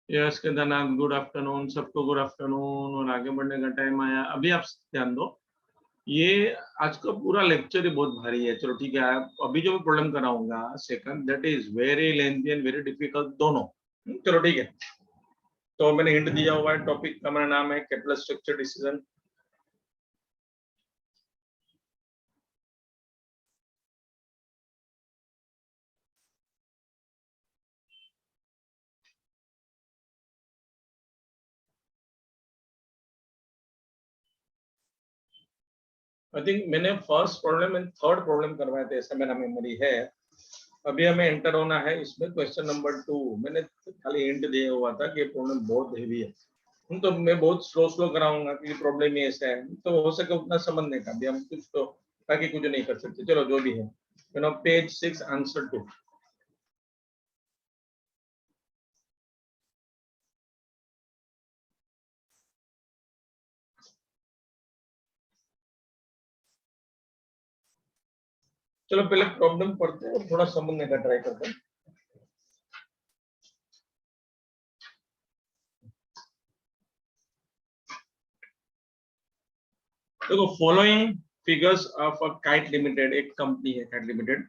Yes Kedarnath, good afternoon सबको, good afternoon. और आगे बढ़ने का टाइम आया। अभी आप ध्यान दो, ये आज का पूरा लेक्चर ही बहुत भारी है। चलो ठीक है, अभी जो मैं प्रॉब्लम कराऊंगा second, that is very lengthy and very difficult दोनों। चलो ठीक है, तो मैंने हिंट दिया हुआ है। टॉपिक का मेरा नाम है Kepler structure decision. I think मैंने first problem and third problem करवाए थे, ऐसा मेरा मेमोरी है। अभी हमें एंटर होना है इसमें क्वेश्चन नंबर 2। मैंने खाली हिंट दिया हुआ था कि प्रॉब्लम बहुत हेवी है, तो मैं बहुत स्लो स्लो कराऊंगा क्योंकि प्रॉब्लम ही ऐसा है, तो हो सके उतना समझने का भी हम कुछ तो, ताकि कुछ नहीं कर सकते। चलो जो भी है, पेज 6 आंसर 2। चलो पहले प्रॉब्लम पढ़ते हैं और थोड़ा समझने का ट्राई करते हैं। देखो, following figures of a kite limited, एक कंपनी है काइट लिमिटेड,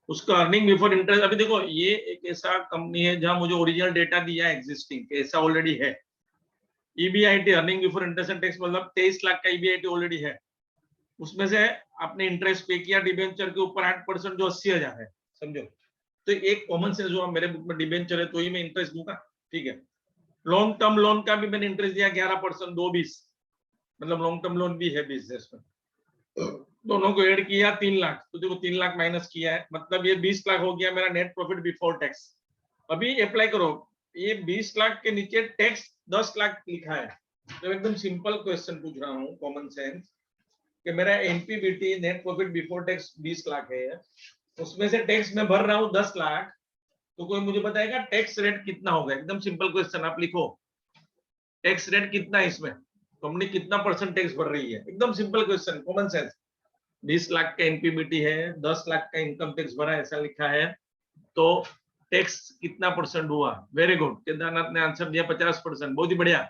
उसका अर्निंग बिफोर इंटरेस्ट। अभी देखो, ये एक ऐसा कंपनी है जहां मुझे ओरिजिनल डेटा दिया है एग्जिस्टिंग, ऐसा ऑलरेडी है। EBIT, earning before interest and tax, मतलब 23 लाख का ईबीआईटी ऑलरेडी है। उसमें से आपने इंटरेस्ट पे किया डिबेंचर के ऊपर 8%, जो 80,000 है, समझो। तो एक कॉमन सेंस, जो मेरे बुक में डिबेंचर है तो ही मैं इंटरेस्ट दूंगा, ठीक है। लॉन्ग टर्म लोन का भी मैंने इंटरेस्ट दिया 11%, 2,20, मतलब लॉन्ग टर्म लोन भी है बिजनेस में। दोनों को ऐड किया 3 लाख, तो देखो 3 लाख माइनस किया है, मतलब ये 20 लाख हो गया मेरा नेट प्रॉफिट बिफोर टैक्स। अभी अप्लाई करो, ये 20 लाख के नीचे टैक्स 10 लाख लिखा है, तो एकदम सिंपल क्वेश्चन पूछ रहा हूँ, कॉमन सेंस, कि मेरा NPBT net profit before tax 20 lakh है, उसमें से टैक्स में भर रहा हूँ 10 लाख, तो कोई मुझे बताएगा टैक्स रेट कितना होगा? एकदम सिंपल क्वेश्चन, आप लिखो टैक्स रेट कितना है इसमें, कंपनी कितना परसेंट टैक्स भर रही है, एकदम simple question, common sense. 20 lakh का एनपीबीटी है, 10 लाख का इनकम टैक्स भरा, ऐसा लिखा है, तो टैक्स कितना परसेंट हुआ? वेरी गुड, केदारनाथ ने आंसर दिया 50%, बहुत ही बढ़िया।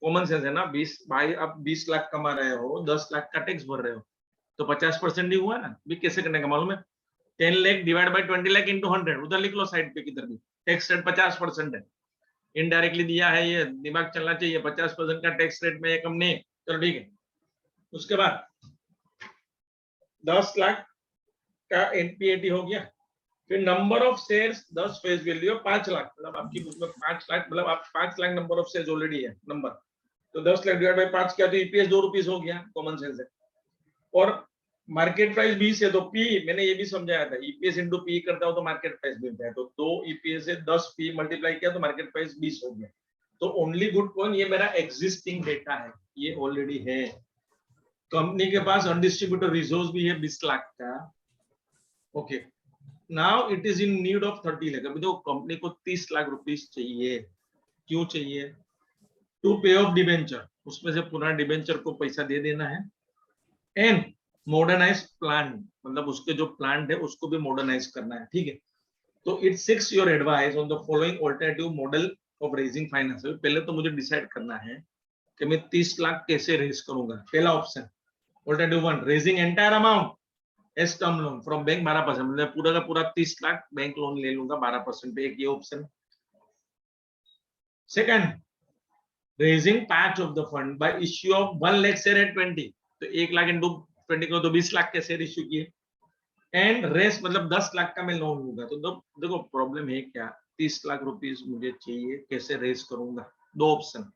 कॉमन सेंस है ना, 20 भाई, आप 20 लाख कमा रहे हो, 10 लाख का टैक्स भर रहे हो, तो 50% ही हुआ ना। भी कैसे करने का मालूम है? 10 lakh divide by 20 lakh into 100, उधर लिख लो साइड पे किधर भी। टैक्स रेट 50% है, इनडायरेक्टली दिया है, ये दिमाग चलना चाहिए। 50% का टैक्स रेट में ये कंपनी, चलो ठीक है। उसके बाद 10 लाख का एनपीएटी हो गया, फिर number of shares 10 face value 5 lakh, मतलब आपकी बुक में 5 लाख, मतलब आप 5 lakh number of shares already है नंबर, तो 10 लाख डिवाइड बाय 5 किया तो ईपीएस 2 रुपीस हो गया, कॉमन सेंस है। और मार्केट प्राइस 20 है, तो पी मैंने ये भी समझाया था, ईपीएस इंटू पी करता हो तो मार्केट प्राइस मिलता है, तो 2 ईपीएस से 10 पी मल्टीप्लाई किया तो मार्केट प्राइस 20 हो गया। तो ओनली गुड पॉइंट, ये मेरा एग्जिस्टिंग डेटा है, ये ऑलरेडी है। कंपनी के पास अनडिस्ट्रीब्यूटेड रिसोर्स भी है 20 लाख का। Okay, now it is in need of 30 lakh. अभी देखो, कंपनी को 30 लाख रुपीस चाहिए। क्यों चाहिए? टू पे ऑफ डिबेंचर, उसमें से पुनः डिबेंचर को पैसा दे देना है, एंड मॉडर्नाइज प्लांट, मतलब उसके जो प्लांट है उसको भी मॉडर्नाइज करना है, ठीक है। तो it seeks your advice on the following alternative model of raising finance. पहले तो मुझे डिसाइड करना है कि मैं 30 लाख कैसे रेज करूंगा। पहला option alternative 1, raising entire amount S term loan from bank 12%, मतलब पूरा का पूरा 30 लाख बैंक लोन ले लूंगा 12% पे, एक ये option. Second, raising part of the fund bye issue of 1 lakh share eight 20, तो 1 लाख इंटू 20 को तो 20 लाख के शेयर इश्यू किए, एंड रेस्ट मतलब 10 लाख का मैं लोन लूंगा। तो देखो प्रॉब्लम है क्या, 30 लाख रुपीस मुझे चाहिए, कैसे रेस करूंगा? दो ऑप्शन,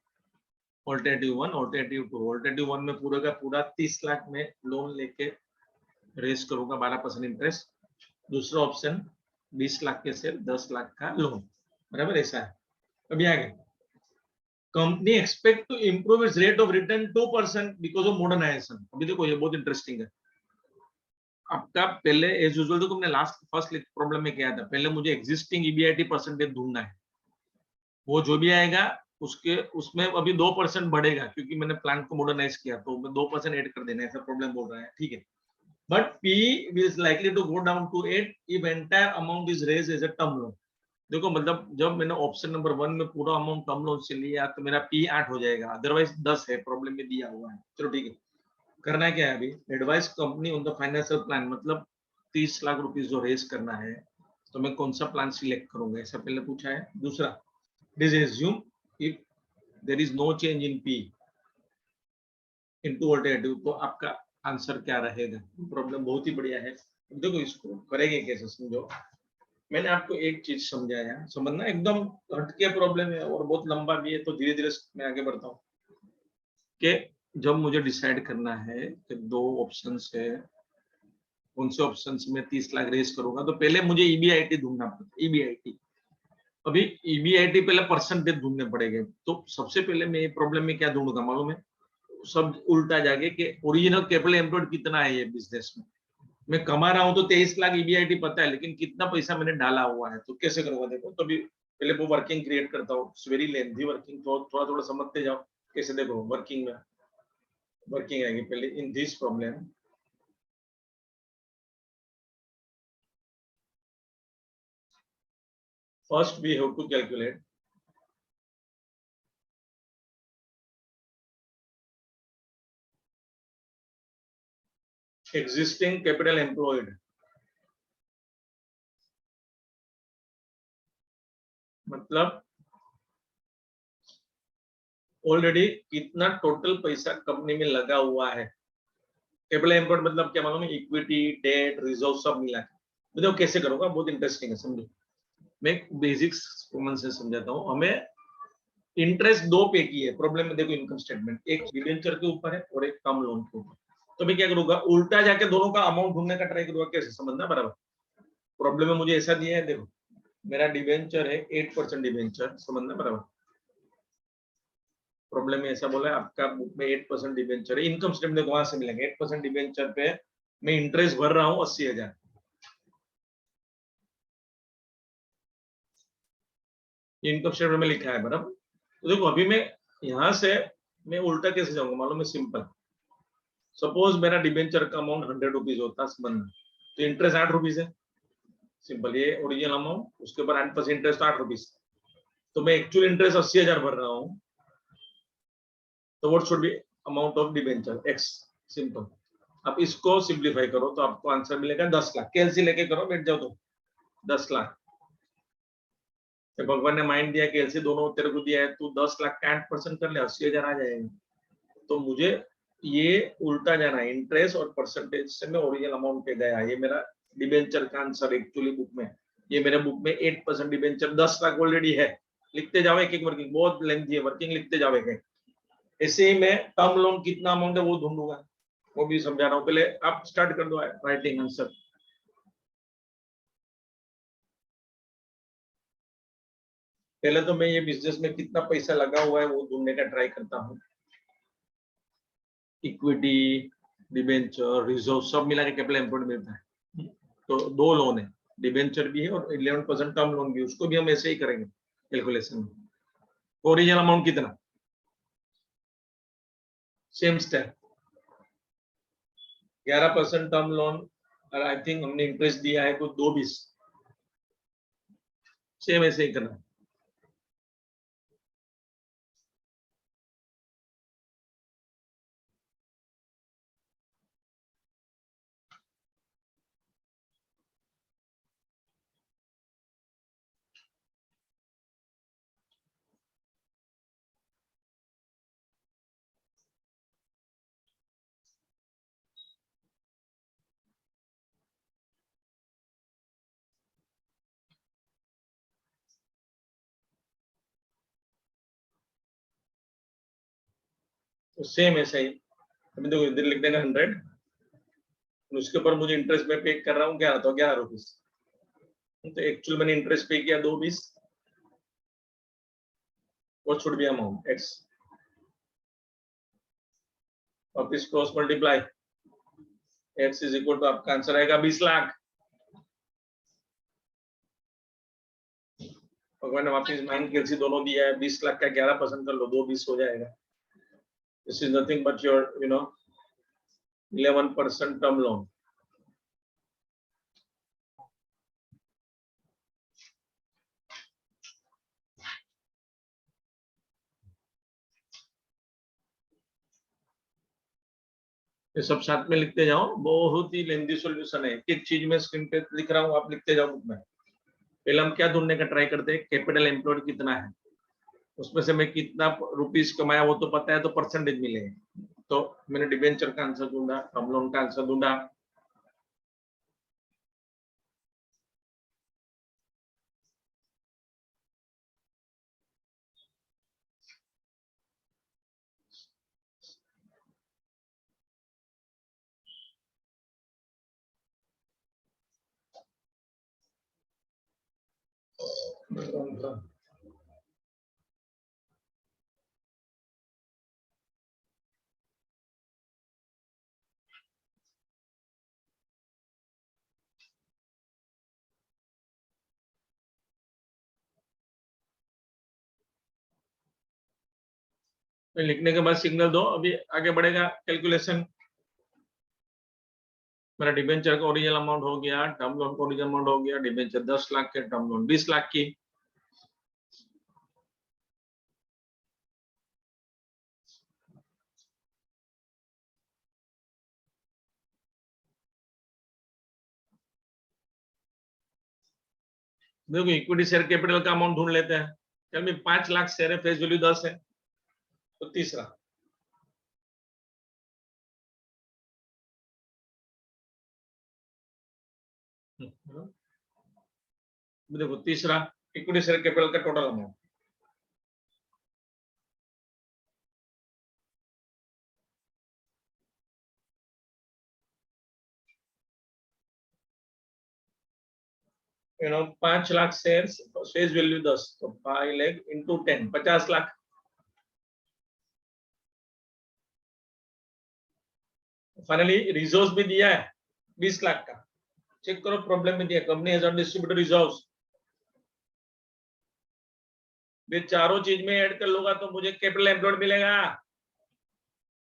ऑल्टरनेटिव 1, ऑल्टरनेटिव 2। ऑल्टरनेटिव 1 में पूरा का पूरा 30 लाख में लोन लेके रेस करूंगा 12% इंटरेस्ट। दूसरा ऑप्शन 20 लाख के शेयर 10 लाख का लोन, बराबर ऐसा है। अभी आगे, company expect to improve its rate of return 2% because of modernisation. अभी देखो ये बहुत इंटरेस्टिंग है। आपका पहले एज यूजुअल, तो तुमने लास्ट फर्स्ट प्रॉब्लम में किया था, पहले मुझे एग्जिस्टिंग ईबीआईटी परसेंटेज ढूंढना है, वो जो भी आएगा उसके उसमें अभी 2% बढ़ेगा क्योंकि मैंने प्लांट को मॉडर्नाइज किया, तो 2% ऐड कर देना, ऐसा प्रॉब्लम बोल रहा है, ठीक है। But P is likely to go down to 8 if entire amount is raised as a term loan. देखो मतलब जब मैंने ऑप्शन नंबर 1 में पूरा अमाउंट टर्म लोन से लिया तो मेरा पी 8 हो जाएगा, अदरवाइज 10 है, प्रॉब्लम में दिया हुआ है। चलो ठीक है, करना क्या है अभी, advice company on the financial plan, मतलब 30 लाख रुपीस जो रेज करना है तो मैं कौन सा प्लान सिलेक्ट करूंगा, ऐसा पहले पूछा है। दूसरा, this assume if there is no change in P into alternative, तो आपका आंसर क्या रहेगा। प्रॉब्लम बहुत ही बढ़िया है। देखो इसको करेंगे कैसे, समझो। मैंने आपको एक चीज समझाया, समझना एकदम हटके प्रॉब्लम है और बहुत लंबा भी है, तो धीरे धीरे मैं आगे बढ़ता हूँ कि जब मुझे डिसाइड करना है कि दो ऑप्शंस है, कौन से ऑप्शन में 30 लाख रेज करूंगा, तो पहले मुझे ईबीआईटी ढूंढना पड़ता। ईबीआईटी, अभी ईबीआईटी पहले परसेंटेज ढूंढने पड़ेंगे। तो सबसे पहले मैं ये प्रॉब्लम में क्या ढूंढूंगा मालूम है, सब उल्टा जाके कि ओरिजिनल कैपिटल एम्प्लॉयड कितना है ये बिजनेस में। मैं कमा रहा हूं तो 23 लाख ईबीआईटी पता है, लेकिन कितना पैसा मैंने डाला हुआ है, तो कैसे करूंगा। देखो तो अभी पहले वो वर्किंग क्रिएट करता हूँ, वेरी लेंथी वर्किंग, तो थोड़ा थोड़ा समझते जाओ कैसे। देखो वर्किंग में वर्किंग आएगी पहले in this problem. First we have to calculate existing capital employed, मतलब ऑलरेडी कितना टोटल पैसा कंपनी में लगा हुआ है। कैपिटल एम्प्लॉयड मतलब क्या मालूम है, इक्विटी, डेट, रिजर्व सब मिला के। देखो कैसे करूंगा, बहुत इंटरेस्टिंग है, समझो। मैं बेसिक्स कॉमन से समझाता हूँ। हमें इंटरेस्ट दो पे की है प्रॉब्लम में। देखो इनकम स्टेटमेंट एक डिबेंचर के ऊपर है और एक कम लोन के ऊपर। तो मैं क्या करूंगा, उल्टा जाके दोनों का अमाउंट ढूंढने का ट्राई करूंगा। कैसे समझना बराबर। प्रॉब्लम में मुझे ऐसा दिया है, देखो मेरा डिबेंचर है 8% डिबेंचर, समझना बराबर। प्रॉब्लम में ऐसा बोला है आपका बुक में 8% डिबेंचर है, इनकम स्टेटमेंट वहां से मिलेंगे। 8% डिबेंचर पे मैं इंटरेस्ट भर रहा हूँ 80,000, इनकम स्टेटमेंट में लिखा है बराबर। तो देखो अभी मैं यहाँ से मैं उल्टा कैसे जाऊंगा मालूम है, सिंपल। सपोज मेरा डिबेंचर का अमाउंट 100 रुपीज होता है संबंध, तो इंटरेस्ट 8 रुपीज है। सिंपल, ये ओरिजिनल अमाउंट, उसके ऊपर 8% इंटरेस्ट 8 रुपीज। तो मैं एक्चुअल इंटरेस्ट 80,000 भर रहा हूँ, तो what should be amount of debenture x, simple. अब इसको सिंप्लीफाई करो तो आपको आंसर मिलेगा 10 लाख। कैलसी लेके करो, बैठ जाओ तो 10 लाख। तो भगवान ने माइंड दिया, कैलसी दोनों तेरे को दिया है, तू 10 लाख का 8% कर ले, 80,000 आ जाएगा। तो मुझे ये उल्टा जाना है, इंटरेस्ट और परसेंटेज से मैं ओरिजिनल अमाउंट पे गया। ये मेरा डिबेंचर का आंसर एक्चुअली बुक में, ये मेरे बुक में 8% डिबेंचर 10 लाख ऑलरेडी है। लिखते जाओ एक एक वर्किंग, बहुत लेंथी है वर्किंग, लिखते जाओ एक। ऐसे ही मैं टर्म लोन कितना अमाउंट है वो ढूंढूंगा, वो भी समझा रहा हूँ। पहले आप स्टार्ट कर दो राइटिंग आंसर। पहले तो मैं ये बिजनेस में कितना पैसा लगा हुआ है वो ढूंढने का ट्राई करता हूँ। इक्विटी, डिबेंचर, रिजर्व सब मिला के कैपिटल एम्प्लॉयड मिलता है। तो दो लोन है, डिबेंचर भी है और 11% टर्म लोन भी, उसको भी हम ऐसे ही करेंगे कैलकुलेशन में। ओरिजिनल अमाउंट कितना, सेम स्टेप, 11% टर्म लोन और आई थिंक हमने इंटरेस्ट दिया है तो 2.20, सेम ऐसे ही करना। तो सेम ऐसा ही, अभी देखो इधर लिख देना 100, उसके ऊपर मुझे इंटरेस्ट में पे कर रहा हूँ 11, तो 11 रुपीज। तो एक्चुअल मैंने इंटरेस्ट पे किया 2.20, what should be amount x, और इस cross multiply, x is equal to आपका आंसर आएगा 20 लाख। भगवान ने वापिस माइंड कैलसी दोनों दिया है, 20 लाख का 11% कर लो, 2.20 हो जाएगा। This is nothing but your 11% term loan. ये सब साथ में लिखते जाओ, बहुत ही लेंदी सॉल्यूशन है। एक चीज में स्क्रीन पे लिख रहा हूँ, आप लिखते जाओ बुक में। पहले हम क्या ढूंढने का ट्राई करते हैं, कैपिटल एम्प्लॉयड कितना है, उसमें से मैं कितना रुपीस कमाया वो तो पता है, तो परसेंटेज मिलेगा। तो मैंने डिबेंचर का आंसर ढूंढा, टर्म लोन का आंसर ढूंढा। लिखने के बाद सिग्नल दो, अभी आगे बढ़ेगा कैलकुलेशन। मेरा डिबेंचर का ओरिजिनल अमाउंट हो गया, टर्म लोन का ओरिजिनल अमाउंट हो गया, डिबेंचर 10 लाख के, टर्म लोन 20 लाख की। देखो इक्विटी शेयर कैपिटल का अमाउंट ढूंढ लेते हैं। चल में 5 लाख शेयर है, फेस वैल्यू 10 है, तो तीसरा। देखो तीसरा, इक्विटी शेयर कैपिटल का total amount. You know 5 lakh share, face value 10, तो 5 lakh into 10, 50 lakh. Finally reserve भी दिया है 20 लाख का। चेक करो, प्रॉब्लम में दिया कंपनी हैज अनडिस्ट्रीब्यूटेड रिजर्व्स। ये चारों चीज में ऐड कर लूंगा तो मुझे कैपिटल एम्प्लॉयड मिलेगा।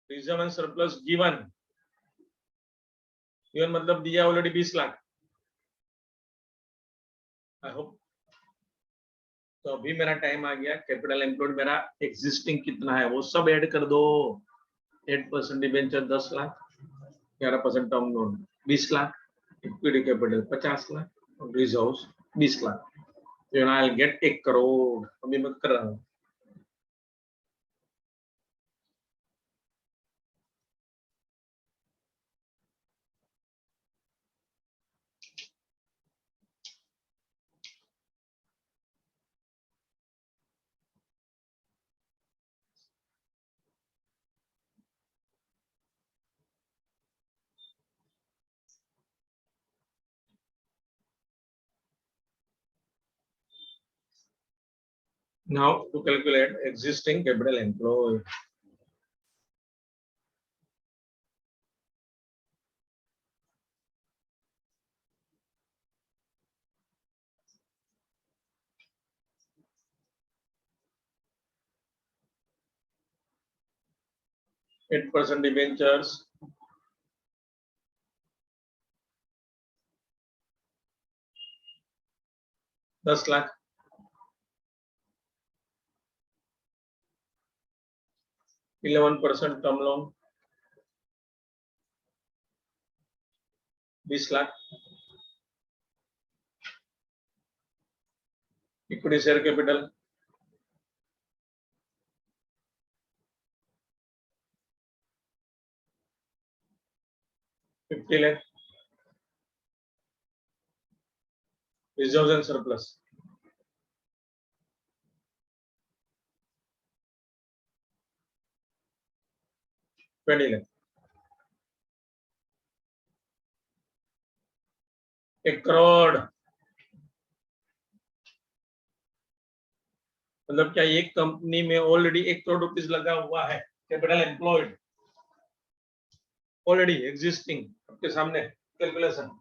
Reserve and surplus given, given मतलब दिया ऑलरेडी 20 लाख। I hope. तो अभी मेरा टाइम आ गया, कैपिटल एम्प्लॉयड मेरा एग्जिस्टिंग कितना है वो सब ऐड कर दो। 8% debenture 10 lakh, 11% term loan 20 lakh, equity capital 50 lakh और reserve 20 lakh. I get 1 crore. अभी मैं कर रहा हूँ। Now to calculate existing capital employed. %8 debentures, 10 lakh, 11% term loan 20 lakh, equity share capital 50 lakh, reserve and surplus 20 lakh. 1 crore. मतलब क्या एक कंपनी में ऑलरेडी 1 करोड़ रुपीस लगा हुआ है कैपिटल एम्प्लॉयड, ऑलरेडी एग्जिस्टिंग। आपके सामने कैलकुलेशन।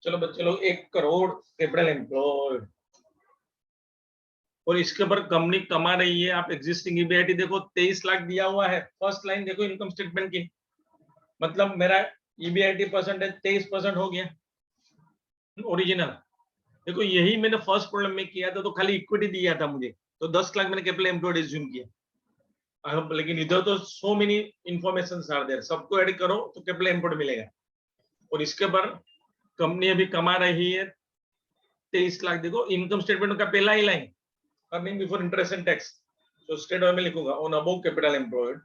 चलो बच्चे लोग 1 करोड़ कैपिटल एम्प्लॉयड, और इसके ऊपर कंपनी कमा रही है, आप एग्जिस्टिंग ईबीआईटी देखो 23 लाख दिया हुआ है। फर्स्ट लाइन देखो इनकम स्टेटमेंट की, मतलब मेरा ईबीआईटी परसेंटेज 23% हो गया ओरिजिनल। देखो यही मैंने फर्स्ट प्रॉब्लम में किया था, तो खाली इक्विटी दिया था मुझे, तो 10 लाख मैंने कैपिटल एम्प्लॉयड एज्यूम किया। लेकिन इधर तो so many information are there, सबको ऐड करो तो कैपिटल एम्प्लॉयड मिलेगा। और इसके पर कंपनी अभी कमा रही है 23 लाख। देखो इनकम स्टेटमेंट का पहला ही line, earning before interest and tax, तो स्टेट में लिखूंगा on above capital employed,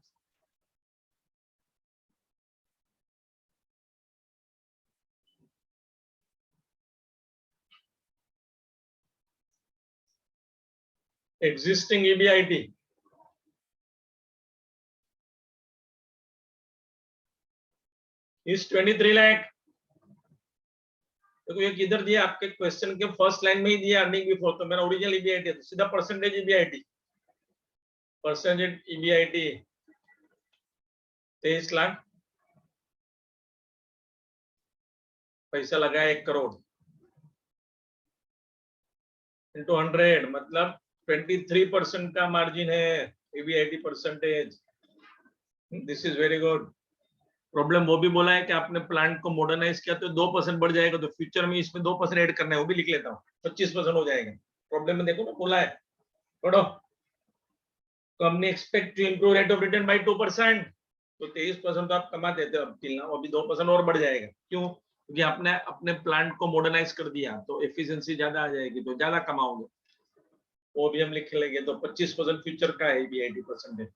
existing EBIT is 23 lakh। देखो ये किधर दिया, आपके क्वेश्चन के फर्स्ट लाइन में ही दिया अर्निंग बिफोर, तो मेरा ओरिजिनल ईबीआईटी है, सीधा percentage EBIT, percentage EBIT 23 lakh, पैसा लगा 1 करोड़ इंटू 100, मतलब 23% का मार्जिन है EBIT percentage. This is very good. Problem वो भी बोला है कि आपने प्लांट को मॉडर्नाइज किया तो 2% बढ़ जाएगा, तो फ्यूचर में इसमें 2% ऐड करना है, वो भी लिख लेता हूँ, 25% हो जाएगा। प्रॉब्लम में देखो ना बोला है, पढ़ो, company expect to improve rate of return by 2%, तो 23% तो आप कमा देते हो अब टिल नाउ, अभी 2% और बढ़ जाएगा। क्यों? क्योंकि आपने अपने प्लांट को मॉडर्नाइज कर दिया, तो एफिशिएंसी ज्यादा आ जाएगी, तो ज्यादा कमाओगे, वो भी हम लिख लेंगे। तो 25% फ्यूचर का है ईबीआईटी परसेंटेज।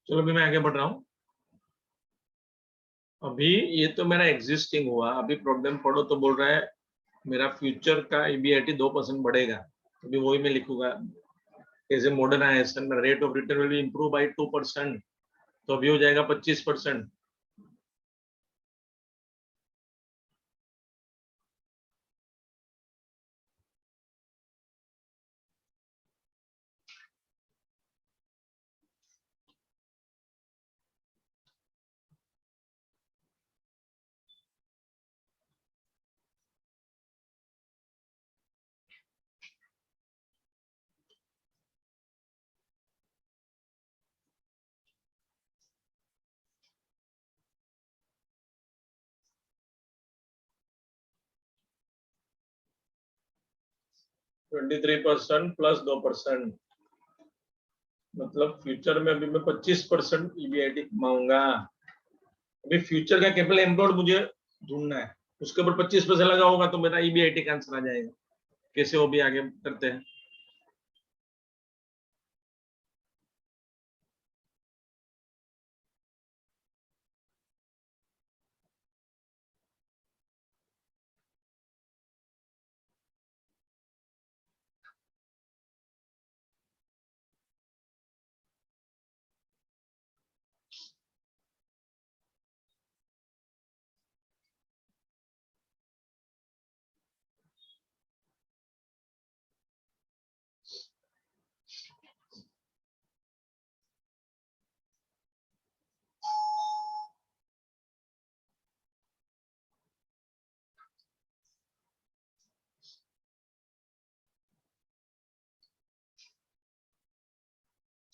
चलो अभी मैं आगे बढ़ रहा हूँ। अभी ये तो मेरा एग्जिस्टिंग हुआ, अभी प्रॉब्लम पढ़ो तो बोल रहा है मेरा फ्यूचर का ईबीआईटी 2% बढ़ेगा, अभी वही मैं लिखूंगा as a modernisation, rate of return will be improve by 2%, तो अभी हो जाएगा 25%। ट्वेंटी 3% प्लस 2%, मतलब फ्यूचर में अभी मैं 25% ईबीआईटी कमाऊंगा। अभी फ्यूचर का कैपिटल एम्प्लॉयड मुझे ढूंढना है, उसके ऊपर 25% लगा होगा, तो मेरा ईबीआईटी का आंसर आ जाएगा। कैसे वो भी आगे करते हैं।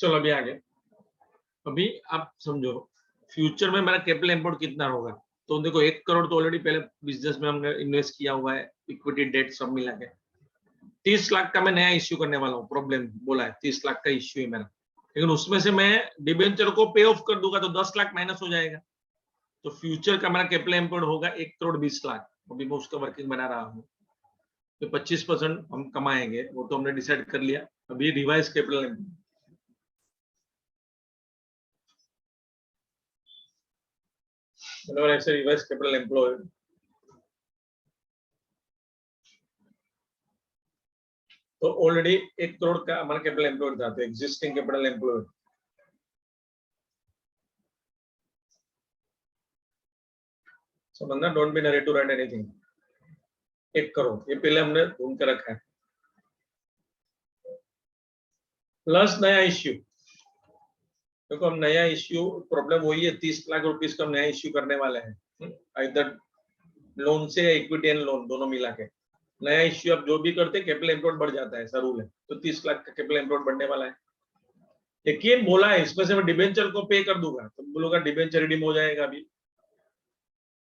चलो अभी आगे, अभी आप समझो फ्यूचर में मेरा कैपिटल एम्प्लॉयड कितना होगा। तो देखो 1 करोड़ तो ऑलरेडी पहले बिजनेस में हमने इन्वेस्ट किया हुआ है, इक्विटी डेट सब मिला के। 30 लाख का मैं नया इश्यू करने वाला हूँ, प्रॉब्लम बोला है 30 लाख का इश्यू है मेरा। लेकिन उसमें से मैं डिबेंचर को पे ऑफ कर दूंगा तो 10 लाख माइनस हो जाएगा, तो फ्यूचर का हमारा कैपिटल एम्प्लॉयड होगा 1,20,00,000। अभी मैं उसका वर्किंग बना रहा हूँ, तो 25% हम कमाएंगे, वो तो हमने डिसाइड कर लिया। अभी रिवाइज कैपिटल एम्प्लॉयड, ऐसे रिवाइज कैपिटल एम्प्लॉयड तो ऑलरेडी 1 करोड़ का हमारा कैपिटल एम्प्लॉयड था, तो एग्जिस्टिंग कैपिटल एम्प्लॉयड समझना, डोंट बी नरी टू राइट एनीथिंग। 1 करोड़ ये पहले हमने ढूंढ के रखा है, प्लस नया इश्यू। देखो हम नया इश्यू, प्रॉब्लम वही है, 30 लाख रुपीस का नया इश्यू करने वाले हैं, इधर लोन से इक्विटी एंड लोन दोनों मिला के नया इश्यू। अब जो भी करते कैपिटल एम्प्लॉयड बढ़ जाता है, ऐसा रूल है, तो 30 लाख का कैपिटल एम्प्लॉयड बढ़ने वाला है। लेकिन बोला है इसमें से मैं डिबेंचर को पे कर दूंगा, तो बोलूंगा डिबेंचर रिडीम हो जाएगा। अभी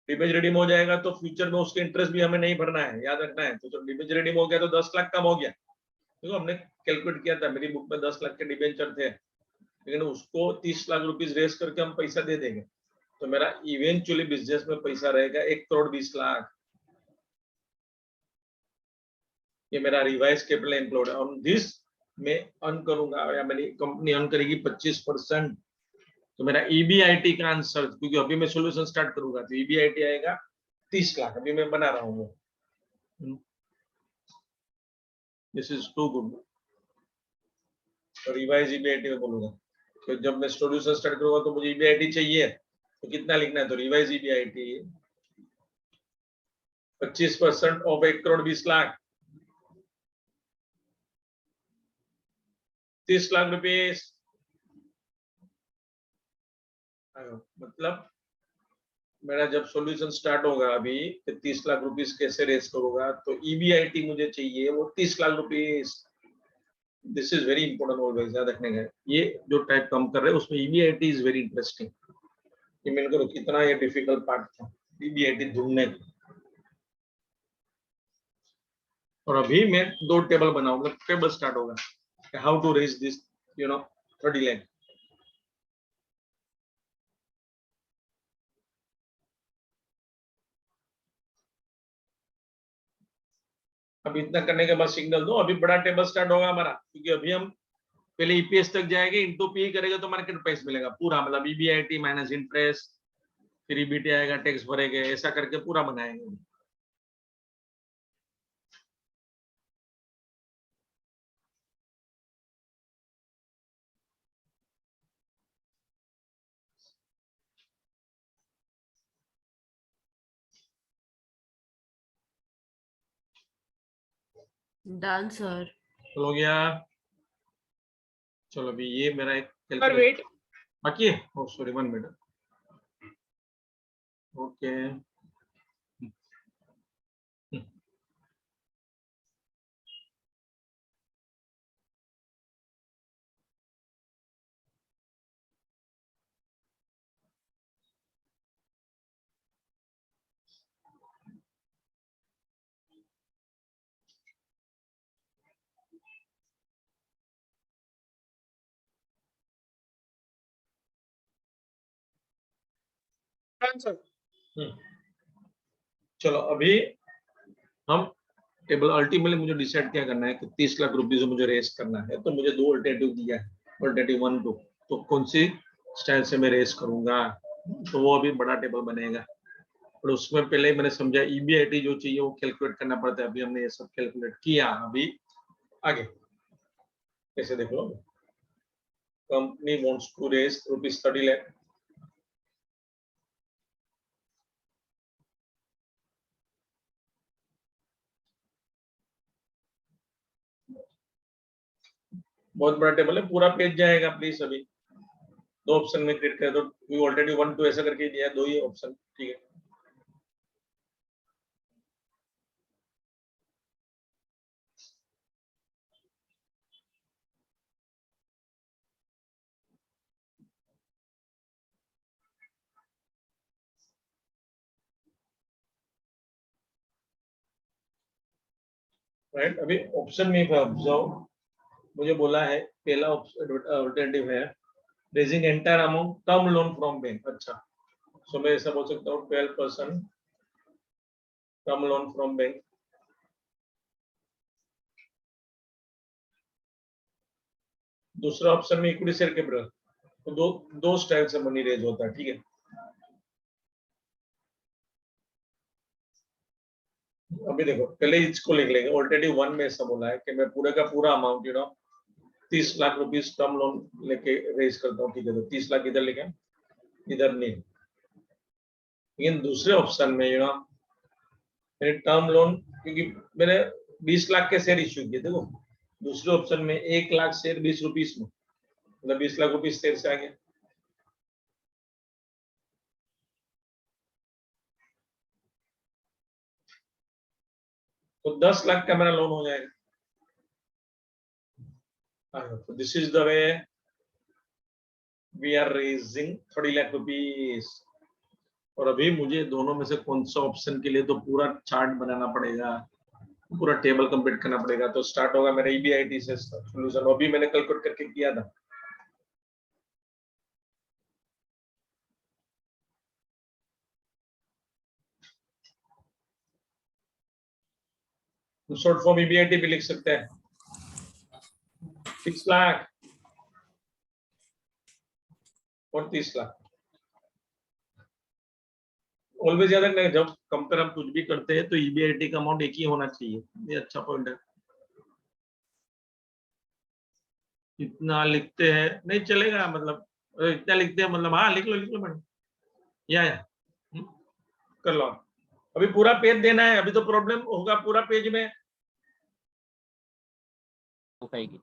डिबेंचर रिडीम हो जाएगा तो फ्यूचर में उसके इंटरेस्ट भी हमें नहीं भरना है, याद रखना है। तो जब डिबेंचर रिडीम हो गया तो 10 लाख कम हो गया। देखो हमने कैलकुलेट किया था, मेरी बुक में 10 लाख के डिबेंचर थे, लेकिन उसको 30 लाख रुपीस रेस करके हम पैसा दे देंगे, तो मेरा इवेंचुअली बिजनेस में पैसा रहेगा 1,20,00,000। ये मेरा revise capital employed on this मैं अर्न करूंगा, या मेरी कंपनी अर्न करेगी 25%। तो मेरा ईबीआईटी का आंसर, क्योंकि अभी मैं सॉल्यूशन स्टार्ट करूंगा, तो ईबीआईटी आएगा 30 लाख। अभी मैं बना रहा हूँ, this is too good. Revise EBIT में बोलूंगा, तो जब मैं सॉल्यूशन स्टार्ट करूंगा तो मुझे ईबीआईटी चाहिए, तो कितना लिखना है, तो revise EBIT 25% of 1,20,00,000, 30 lakh rupees. मतलब मेरा जब सॉल्यूशन स्टार्ट होगा अभी, 30 लाख रुपीस कैसे रेस करूंगा, तो ईबीआईटी मुझे चाहिए वो 30 lakh rupees. This is very important, always याद रखने का। ये जो टाइप कम कर रहे हैं उसमें EBIT is very interesting. Email करो कितना ये डिफिकल्ट पार्ट था ईबीआईटी ढूंढने का। और अभी मैं 2 टेबल बनाऊंगा, टेबल स्टार्ट होगा how to raise this 30 lakh. अब इतना करने के बाद सिग्नल दो, अभी बड़ा टेबल स्टार्ट होगा हमारा, क्योंकि अभी हम पहले ईपीएस तक जाएंगे, इंटू पी करेगा तो मार्केट प्राइस मिलेगा पूरा, मतलब ईबीआईटी माइनस इंटरेस्ट, फिर ईबीटी आएगा, टैक्स भरेंगे, ऐसा करके पूरा बनाएंगे। Done sir. हो गया। चलो अभी ये मेरा एक पर कैलकुलेशन वेट, बाकी है। Oh sorry 1 minute. Okay done sir. चलो अभी हम टेबल, अल्टीमेटली मुझे डिसाइड क्या करना है कि 30 लाख रुपीज मुझे रेस करना है, तो मुझे 2 अल्टरनेटिव दिया है, अल्टरनेटिव 1 2, तो कौन सी स्टाइल से मैं रेस करूंगा, तो वो अभी बड़ा टेबल बनेगा। और उसमें पहले मैंने समझा ईबीआईटी जो चाहिए वो कैलकुलेट करना पड़ता है, अभी हमने ये सब कैलकुलेट किया। अभी आगे कैसे देख लो, company wants to raise rupees 30 lakh. बहुत बड़ा टेबल है, पूरा पेज जाएगा प्लीज। अभी 2 ऑप्शन में क्रिएट कर दो, ऑलरेडी 1 2 ऐसा करके दिया है, 2 ही ऑप्शन, ठीक है। राइट, अभी ऑप्शन में ऑब्जर्व, मुझे बोला है पहला ऑल्टरनेटिव है raising entire amount term loan from bank. अच्छा, सो मैं ऐसा बोल सकता हूँ 12% टर्म लोन फ्रॉम बैंक। दूसरा ऑप्शन में इक्विटी शेयर कैपिटल, तो दो स्टाइल से मनी रेज होता है, ठीक है। अभी देखो पहले इसको लिख लेंगे, ऑल्टरनेटिव 1 में ऐसा बोला है कि मैं पूरे का पूरा amount 30 lakh rupees term loan लेके रेज करता हूँ, ठीक है। तो 30 लाख इधर लेके इधर नहीं, लेकिन दूसरे ऑप्शन में मैंने टर्म लोन, क्योंकि मैंने 20 लाख के शेयर इश्यू किए, देखो दूसरे ऑप्शन में 1 लाख शेयर 20 रुपीस में, मतलब 20 लाख रुपीस शेयर से आ गया। तो 10 लाख का मेरा लोन हो जाएगा। तो this is the way we are raising 30 lakh rupees. और अभी मुझे दोनों में से कौन सा ऑप्शन के लिए तो पूरा चार्ट बनाना पड़ेगा, पूरा टेबल कंप्लीट करना पड़ेगा। तो स्टार्ट होगा मेरा ईबीआईटी से सॉल्यूशन, अभी मैंने कैलकुलेट करके किया था। शॉर्ट फॉर्म ईबीआईटी भी लिख सकते हैं, 6 लाख और 30 लाख। ऑलवेज याद रखना, जब कंपेयर हम कुछ भी करते हैं तो ईबीआईटी का अमाउंट एक ही होना चाहिए, ये अच्छा पॉइंट है। इतना लिखते हैं नहीं चलेगा, मतलब इतना लिखते हैं मतलब, हाँ लिख लो मैडम, या कर लो। अभी पूरा पेज देना है, अभी तो प्रॉब्लम होगा पूरा पेज में। हो पाएगी।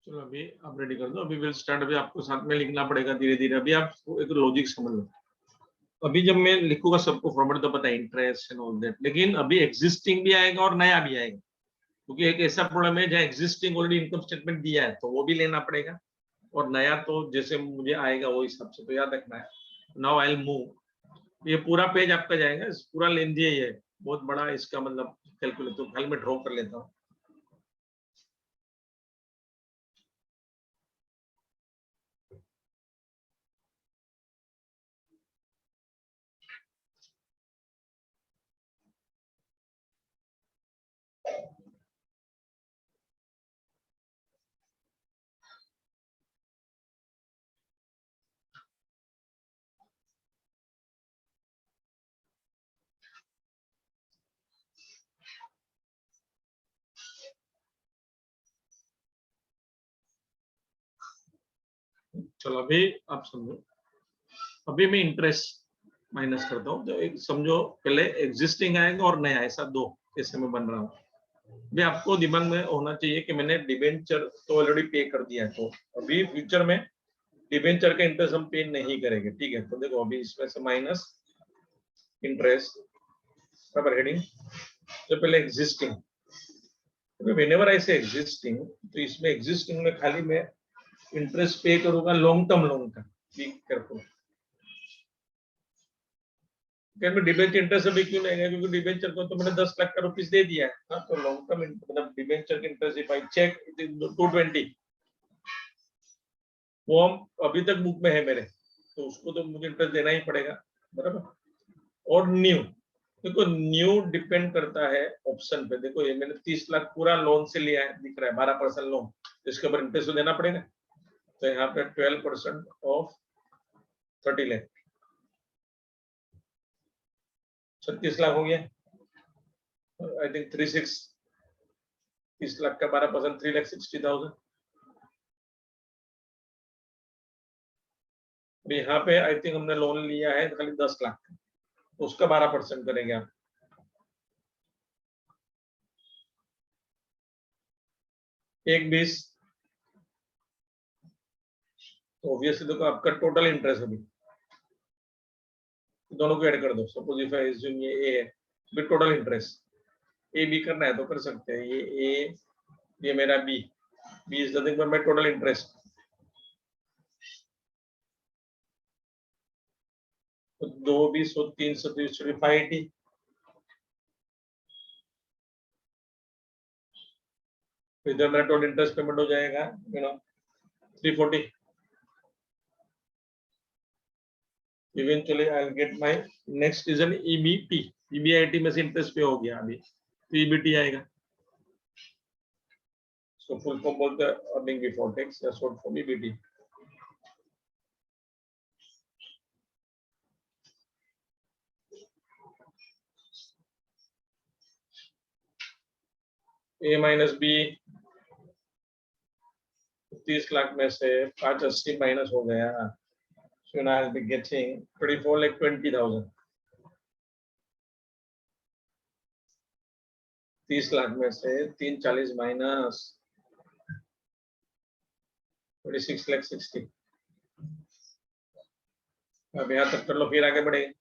चलो अभी आप रेडी कर दो, अभी विल स्टार्ट। अभी आपको साथ में लिखना पड़ेगा धीरे धीरे, अभी आप एक लॉजिक समझ लो। अभी जब मैं लिखूंगा सबको फॉर्मेट तो पता है, इंटरेस्ट एंड ऑल दैट, लेकिन अभी एग्जिस्टिंग भी आएगा और नया भी आएगा, क्योंकि एक ऐसा प्रॉब्लम है जहाँ एग्जिस्टिंग ऑलरेडी इनकम स्टेटमेंट दिया है तो वो भी लेना पड़ेगा, और नया तो जैसे मुझे आएगा वो हिसाब से, तो याद रखना है। नाउ आई विल मूव, ये पूरा पेज आपका जाएगा, पूरा लेंदी है ये, बहुत बड़ा इसका मतलब कैलकुलेट, तो फाइल में ड्रॉ कर लेता हूँ। चलो अभी आप समझो, अभी मैं इंटरेस्ट माइनस करता हूँ, तो एक समझो पहले एग्जिस्टिंग आएगा और नया, ऐसा दो कैसे में बन रहा हूँ। अभी आपको दिमाग में होना चाहिए कि मैंने डिबेंचर तो ऑलरेडी पे कर दिया है, तो अभी फ्यूचर में डिबेंचर का इंटरेस्ट हम पे नहीं करेंगे, ठीक है। तो देखो अभी इसमें से माइनस इंटरेस्ट बराबर हेडिंग, तो पहले एग्जिस्टिंग, व्हेनेवर आई से एग्जिस्टिंग, तो इसमें एग्जिस्टिंग में खाली मैं इंटरेस्ट पे करूंगा लॉन्ग टर्म लोन का, बी केयरफुल। में डिबेंचर इंटरेस्ट अभी क्यों नहीं है, क्योंकि डिबेंचर को तो मैंने 10 लाख का रुपीस दे दिया है, हाँ, तो लॉन्ग टर्म मतलब डिबेंचर के इंटरेस्ट इफ आई चेक 220, वो हम अभी तक बुक में है मेरे, तो उसको तो मुझे इंटरेस्ट देना ही पड़ेगा, बराबर। और न्यू, देखो न्यू डिपेंड करता है ऑप्शन पे। देखो ये मैंने 30 लाख पूरा लोन से लिया है, दिख रहा है 12% लोन, इसके ऊपर इंटरेस्ट तो देना पड़ेगा, तो यहाँ पे 12% ऑफ 30 लाख 36 लाख हो गया, आई थिंक 30 लाख का 12% 3,60,000। यहाँ पे आई थिंक हमने लोन लिया है खाली 10 लाख, तो उसका 12% करेंगे आप, एक 20, तो ऑब्वियसली देखो आपका टोटल इंटरेस्ट अभी दोनों को ऐड कर दो। सपोज इफ आई अज्यूम ये ए है, फिर टोटल इंटरेस्ट ए बी करना है तो कर सकते हैं, ये ए, ये मेरा B, B is nothing but my total interest, तो 2 20 330 580, इधर मेरा टोटल इंटरेस्ट पेमेंट हो जाएगा 340। Eventually I will get my next is an EBT, EBIT में से इंटरेस्ट पे हो गया अभी, तो ईबीटी आएगा, so full form बोलते हैं अर्निंग बिफोर टैक्स या शॉर्ट फॉर्म ईबीटी। ए माइनस बी, 30 लाख में से 580 माइनस हो गया, so now I'll be getting 24,20,000। 30 lakh में से 340 माइनस 26,60,000। अब यहाँ तक कर लो, फिर आगे बढ़े।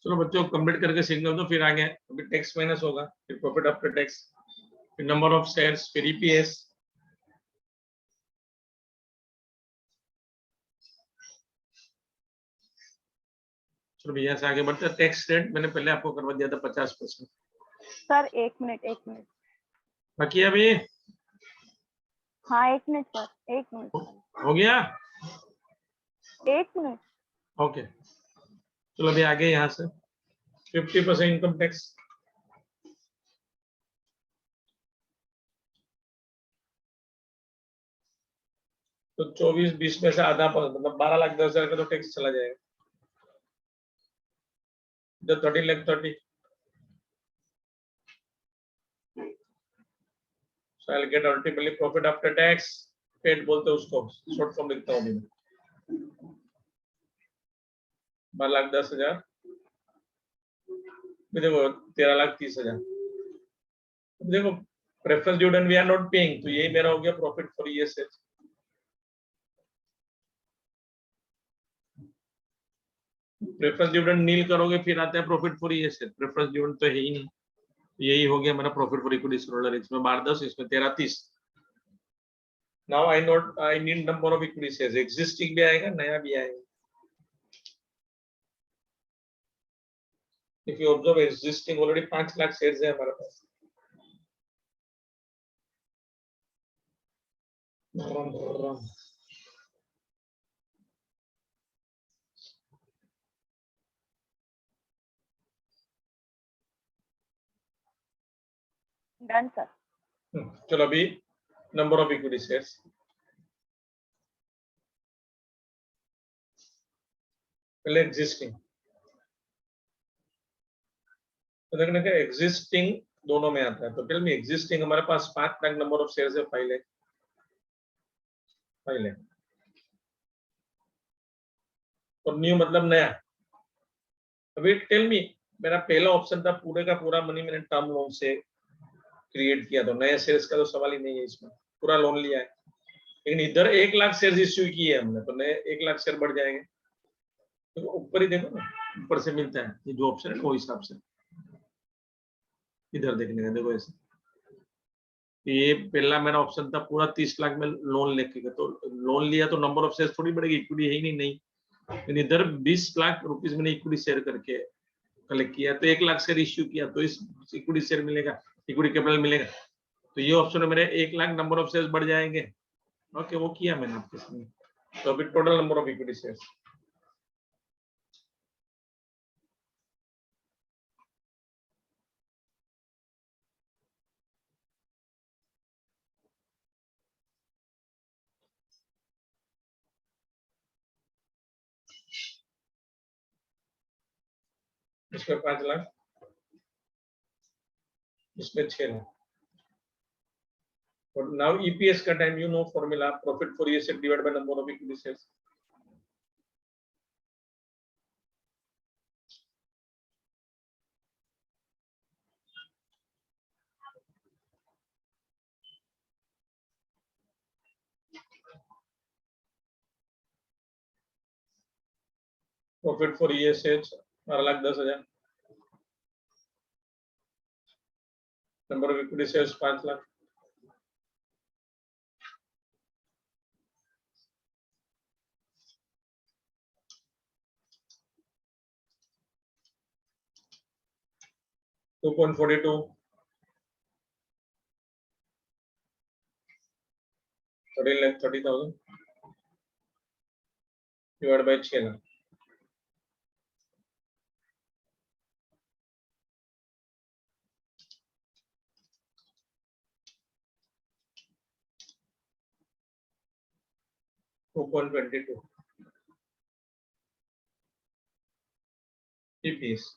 चलो बच्चों कंप्लीट करके सिग्नल दो, फिर आगे अभी टैक्स माइनस होगा, फिर प्रॉफिट आफ्टर टैक्स, फिर नंबर ऑफ शेयर्स, फिर ईपीएस। चलो भैया से आगे बढ़ते हैं। टैक्स रेट मैंने पहले आपको करवा दिया था 50%। Sir 1 minute. बाकी अभी हाँ 1 मिनट सर, 1 मिनट। हो गया? 1 मिनट। ओके, चलो अभी आगे यहाँ से 50% इनकम टैक्स। तो 24-20 में से आधा मतलब 12,10,000 का तो टैक्स चला जाएगा। जो 30,30,000, so I'll get ultimately profit after tax, पेट बोलते हैं उसको, शॉर्ट फॉर्म लिखता हूँ मैं। 12,10,000, देखो 13,30,000। देखो preference dividend we are not paying, तो यही मेरा हो गया profit for ESH. Preference dividend nil करोगे फिर आता है profit for ESH, preference dividend तो है ही नहीं, यही हो गया मेरा प्रॉफिट फॉर इक्विटी शेयरहोल्डर। इसमें 12,10, इसमें 13,30। Now I need number of equity shares, existing भी आएगा, नया भी आएगा। If you observe existing already 5 lakh shares है हमारे पास। Done sir. चलो अभी नंबर ऑफ इक्विटी शेयर्स, पहले एग्जिस्टिंग, तो देखने का एग्जिस्टिंग दोनों में आता है। तो टेल मी एग्जिस्टिंग हमारे पास 5 लाख नंबर ऑफ शेयर्स है, फाइल है। और न्यू मतलब नया। अभी टेल मी, मेरा पहला ऑप्शन था पूरे का पूरा मनी मैंने टर्म लोन से क्रिएट किया, तो नए शेयर्स का तो सवाल ही नहीं है, इसमें पूरा लोन लिया है। लेकिन इधर 1 लाख शेयर्स इश्यू किए है हमने, तो नए 1 लाख शेयर बढ़ जाएंगे। तो ऊपर ही देखो ना, ऊपर से मिलता है ये जो ऑप्शन है वो हिसाब से इधर देखने का। देखो ऐसे, ये पहला मेरा ऑप्शन था पूरा 30 लाख में लोन लेके, तो लोन लिया तो नंबर ऑफ शेयर थोड़ी बढ़ेगी, इक्विटी है ही नहीं। लेकिन इधर 20 लाख रुपीस मैंने इक्विटी शेयर करके कलेक्ट किया, तो 1 लाख शेयर इश्यू किया, तो इस इक्विटी शेयर मिलेगा, इक्विटी कैपिटल मिलेगा। तो ये ऑप्शन है मेरे, 1 लाख नंबर ऑफ शेयर बढ़ जाएंगे। ओके, वो किया मैंने आपके सामने। तो अभी total number of equity share, इसमें 5 लाख, इसमें 6 लाख। और नाउ ईपीएस का time, you know formula, profit for ESH divide by number of equity shares. Profit for ESH 12,10,000, number of equity shares 5 lakh. To 2.42, 30,30,000 divide by 6 lakh. To 2.22 EPS.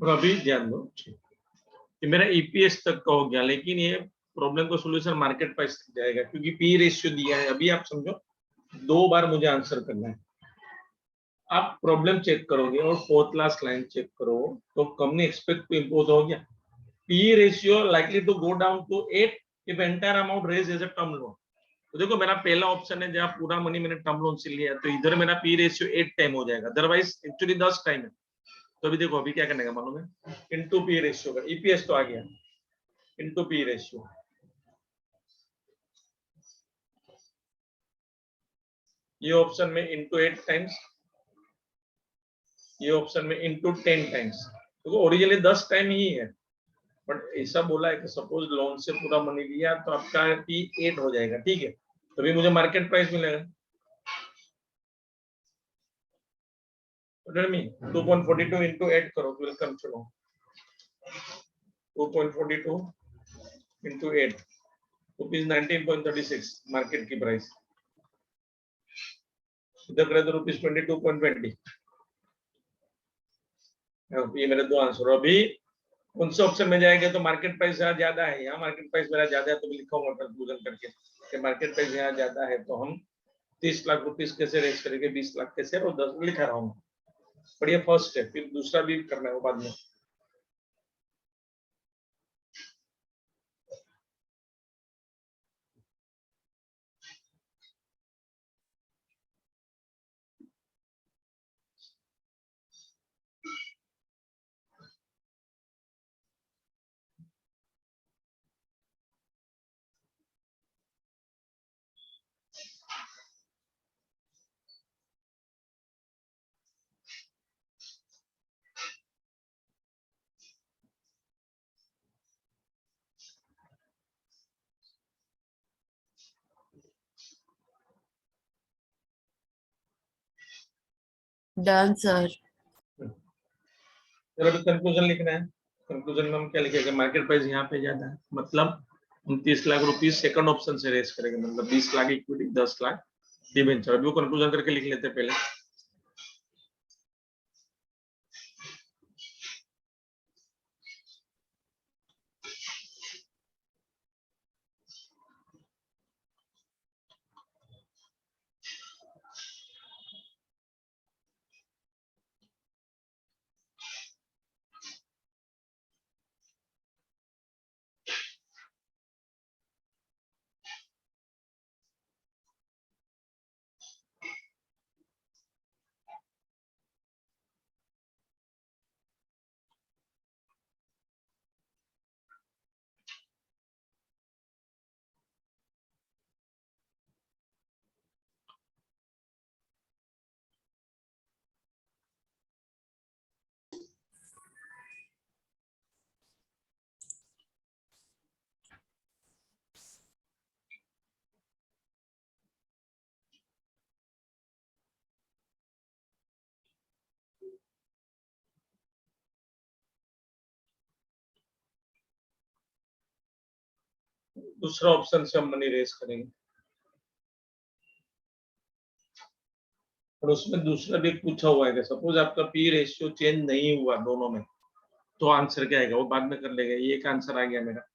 और अभी ध्यान दो कि मेरा ईपीएस तक का हो गया, लेकिन ये प्रॉब्लम का सॉल्यूशन मार्केट प्राइस तक जाएगा, क्योंकि पी रेशियो दिया है। अभी आप समझो, 2 बार मुझे आंसर करना है। आप प्रॉब्लम चेक करोगे और 4th क्लास लाइन चेक करो तो कंपनी एक्सपेक्ट टू इम्पोज हो गया। P ratio likely to go down to 8 if entire amount raise as a term loan. तो देखो, मेरा पहला ऑप्शन है जहां पूरा मनी मैंने टर्म लोन से लिया, तो इधर मेरा पी रेशियो 8 टाइम हो जाएगा, अदरवाइज एक्चुअली 10 टाइम है। तो अभी देखो, अभी क्या करने का मालूम है, इनटू पी रेशियो का, ईपीएस तो आ गया, इनटू पी रेशियो, ये ऑप्शन में इनटू 8 टाइम्स, ये ऑप्शन में इनटू 10 टाइम्स। तो ओरिजिनली 10 टाइम ही है, बट ऐसा बोला है कि सपोज लोन से पूरा मनी लिया तो आपका पी 8 हो जाएगा, ठीक है। तभी मुझे मार्केट प्राइस मिलेगा। 2.42 into 8 करो तो will come to 2.42 into 8 rupees 19.36 market की प्राइस। इधर करे तो रुपीज 22.20। ये मेरे दो आंसर। अभी कौन से ऑप्शन में जाएंगे तो मार्केट प्राइस यहाँ ज्यादा है, यहाँ मार्केट प्राइस मेरा ज्यादा है, तो मैं लिखा हूँ कंक्लूजन करके कि मार्केट प्राइस यहाँ ज्यादा है, तो हम 30 लाख रुपीस कैसे रेस करेंगे, 20 लाख कैसे, और 10 लिखा रहा हूँ। बढ़िया, फर्स्ट है, फिर दूसरा भी करना है वो बाद में। Done, sir. चलो अभी कंक्लूजन लिखना है। कंक्लूजन में हम क्या लिखेंगे, मार्केट प्राइस यहाँ पे ज्यादा है, मतलब 29 लाख रुपीज सेकंड ऑप्शन से रेस करेंगे, मतलब 20 लाख इक्विटी, 10 लाख डिबेंचर। अभी वो कंक्लूजन करके लिख लेते हैं पहले। दूसरा ऑप्शन से हम मनी रेस करेंगे, और उसमें दूसरा भी पूछा हुआ है कि सपोज आपका पी रेशियो चेंज नहीं हुआ दोनों में, तो आंसर क्या आएगा, वो बाद में कर लेगा। ये एक आंसर आ गया मेरा।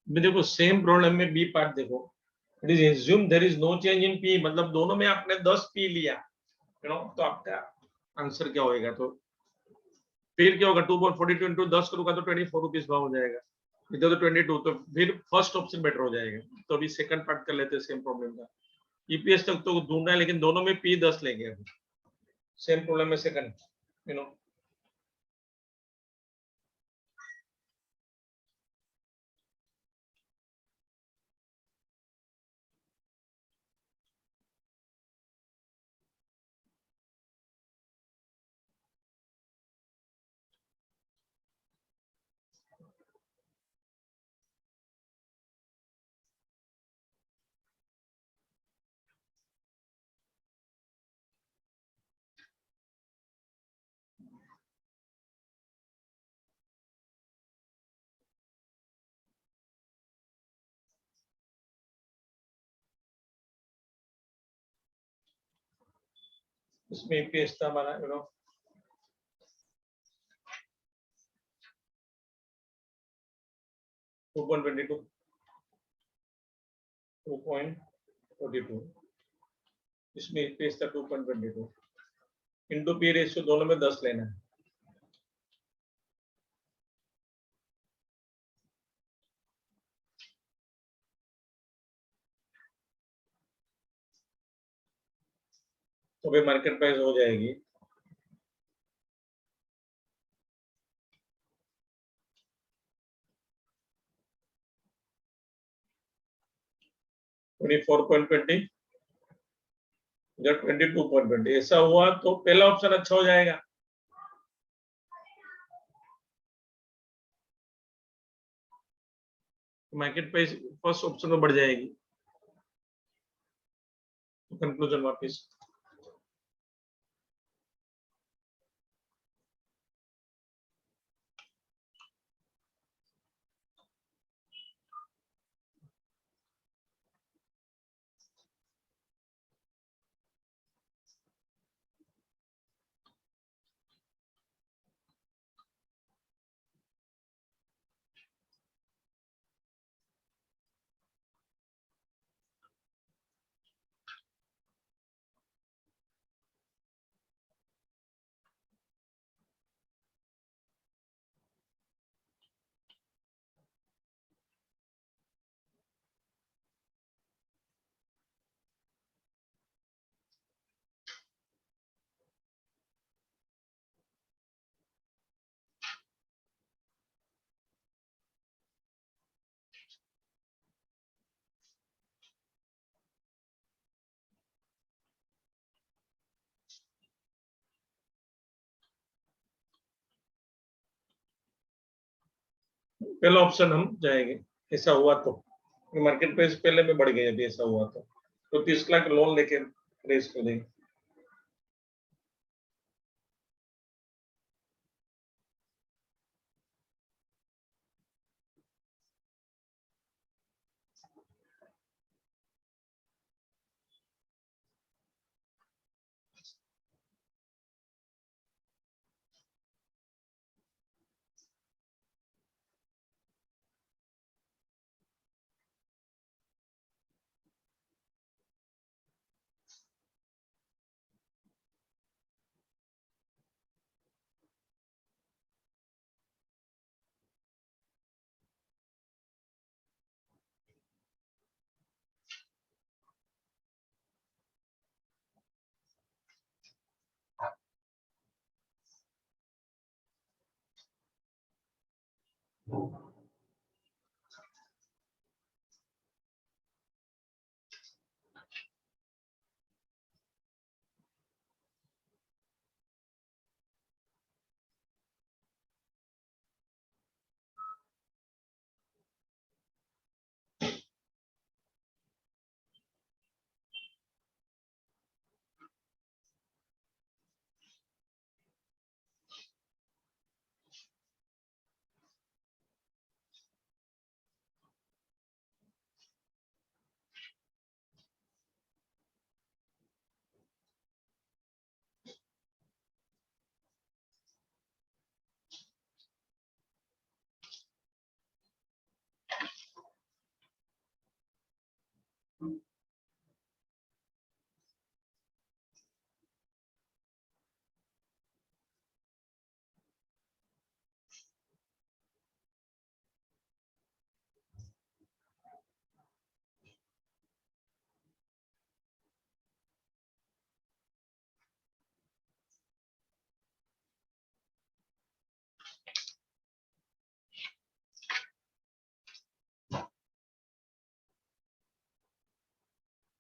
देखो, सेम प्रॉब्लम में बी पार्ट देखो, it is assume there is no change in P, मतलब दोनों में आपने 10 पी लिया, यू नो, तो आपका आंसर क्या होएगा। तो फिर क्या होगा, 2.42 इंटू 10 करूंगा तो 24 रुपीज भाव हो जाएगा, इधर तो 22, तो फिर फर्स्ट ऑप्शन बेटर हो जाएगा। तो अभी सेकंड पार्ट कर लेते हैं सेम प्रॉब्लम का। ईपीएस तक तो ढूंढना है, लेकिन दोनों में पी 10 लेंगे। सेम प्रॉब्लम में सेकंड, यू नो, इसमें ईपीएस था हमारा 2.22 2.42, इसमें ईपीएस था 2.22 इंटू पी रेशियो दोनों में 10 लेना है। तो भाई मार्केट प्राइस हो जाएगी 24.20 या 22.20। ऐसा हुआ तो पहला ऑप्शन अच्छा हो जाएगा। मार्केट प्राइस फर्स्ट ऑप्शन में बढ़ जाएगी। कंक्लूजन वापस पहला ऑप्शन हम जाएंगे। ऐसा हुआ तो मार्केट प्राइस पहले में बढ़ गई, अभी ऐसा हुआ तो 30 लाख लोन लेके रेस कर देंगे।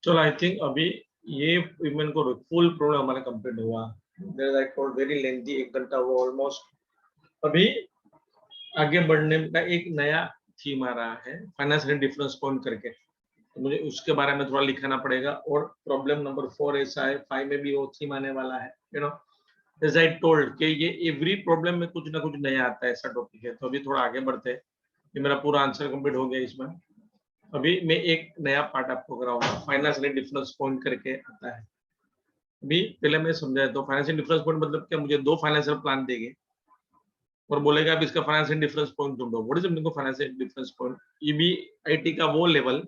चलो आई थिंक अभी ये इवेंट को फुल प्रोग्राम हमारा कंप्लीट हुआ। There I told very lengthy, 1 घंटा हुआ ऑलमोस्ट। अभी आगे बढ़ने का एक नया थीम आ रहा है, फाइनेंशियल डिफरेंस पॉइंट करके। तो मुझे उसके बारे में थोड़ा लिखाना पड़ेगा। और प्रॉब्लम नंबर 4 ऐसा है, 5 में भी वो थीम आने वाला है। एज आई टोल्ड कि ये एवरी प्रॉब्लम में कुछ ना कुछ नया आता है, ऐसा टॉपिक है। तो अभी थोड़ा आगे बढ़ते हैं। ये मेरा पूरा आंसर कंप्लीट हो गया इसमें। अभी मैं एक नया पार्ट आपको कराऊंगा, फाइनेंशियल डिफरेंस पॉइंट करके आता है। भी पहले मैं समझाया तो फाइनेंशियल डिफरेंस पॉइंट मतलब क्या, मुझे 2 फाइनेंशियल प्लान देंगे और बोलेगा अब इसका फाइनेंशियल डिफरेंस पॉइंट ढूंढो। What is meaning of financial difference point? EBIT का वो लेवल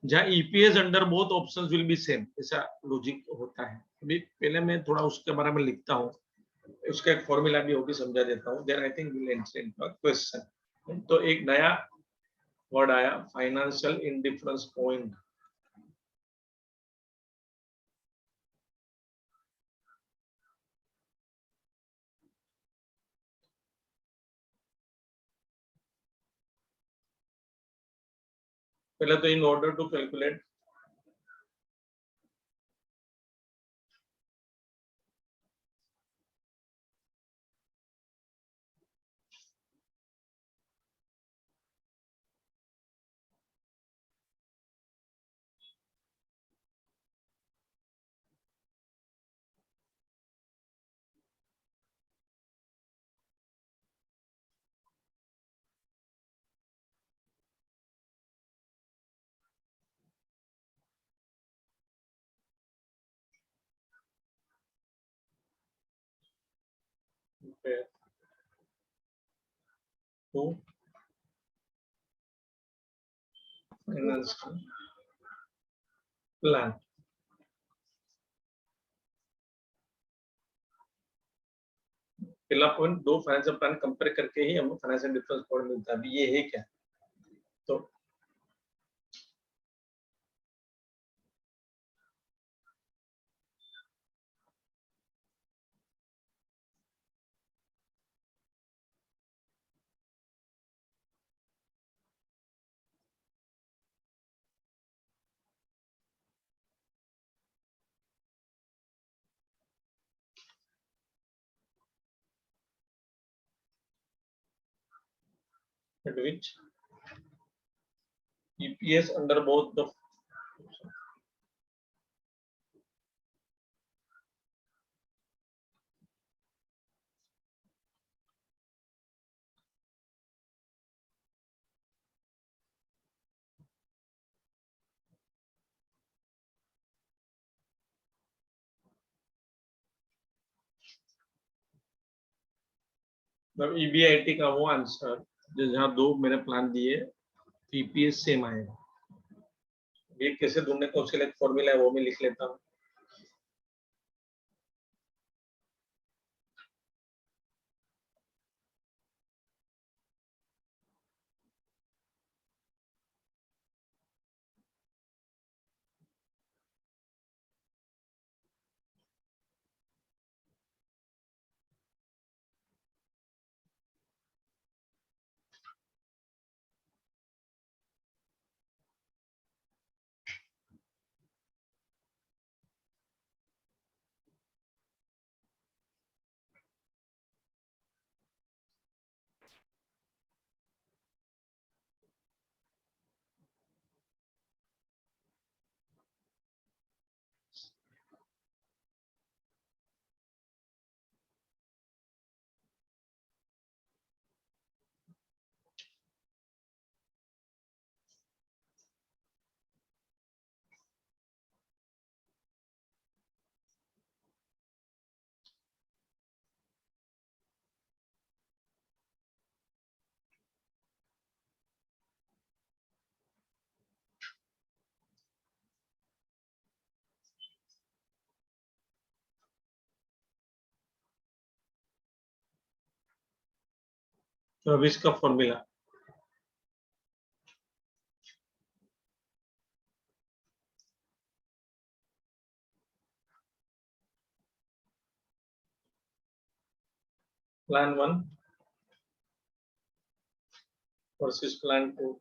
जहां EPS under both options will be same, ऐसा लॉजिक होता है। अभी पहले मैं थोड़ा उसके बारे में लिखता हूँ, उसका एक फॉर्मूला भी होगी, समझा देता हूँ, then I think will answer इनका क्वेश्चन। तो एक नया वर्ड आया, फाइनेंशियल इंडिफरेंस पॉइंट। पहले तो in order to calculate to financial plan. पहला पॉइंट, 2 फाइनेंशियल प्लान कंपेयर करके ही हमें फाइनेंशियल डिफरेंस पॉइंट मिलता है। अभी ये है क्या? तो at which EPS under both the मतलब ईबीआईटी का वो आंसर जो जहाँ 2 मैंने प्लान दिए, ईपीएस सेम आएगा। ये कैसे ढूंढने का, उसके लिए एक फॉर्मूला है, वो मैं लिख लेता हूँ। तो अब इसका फॉर्मूला प्लान 1 वर्सेस प्लान 2।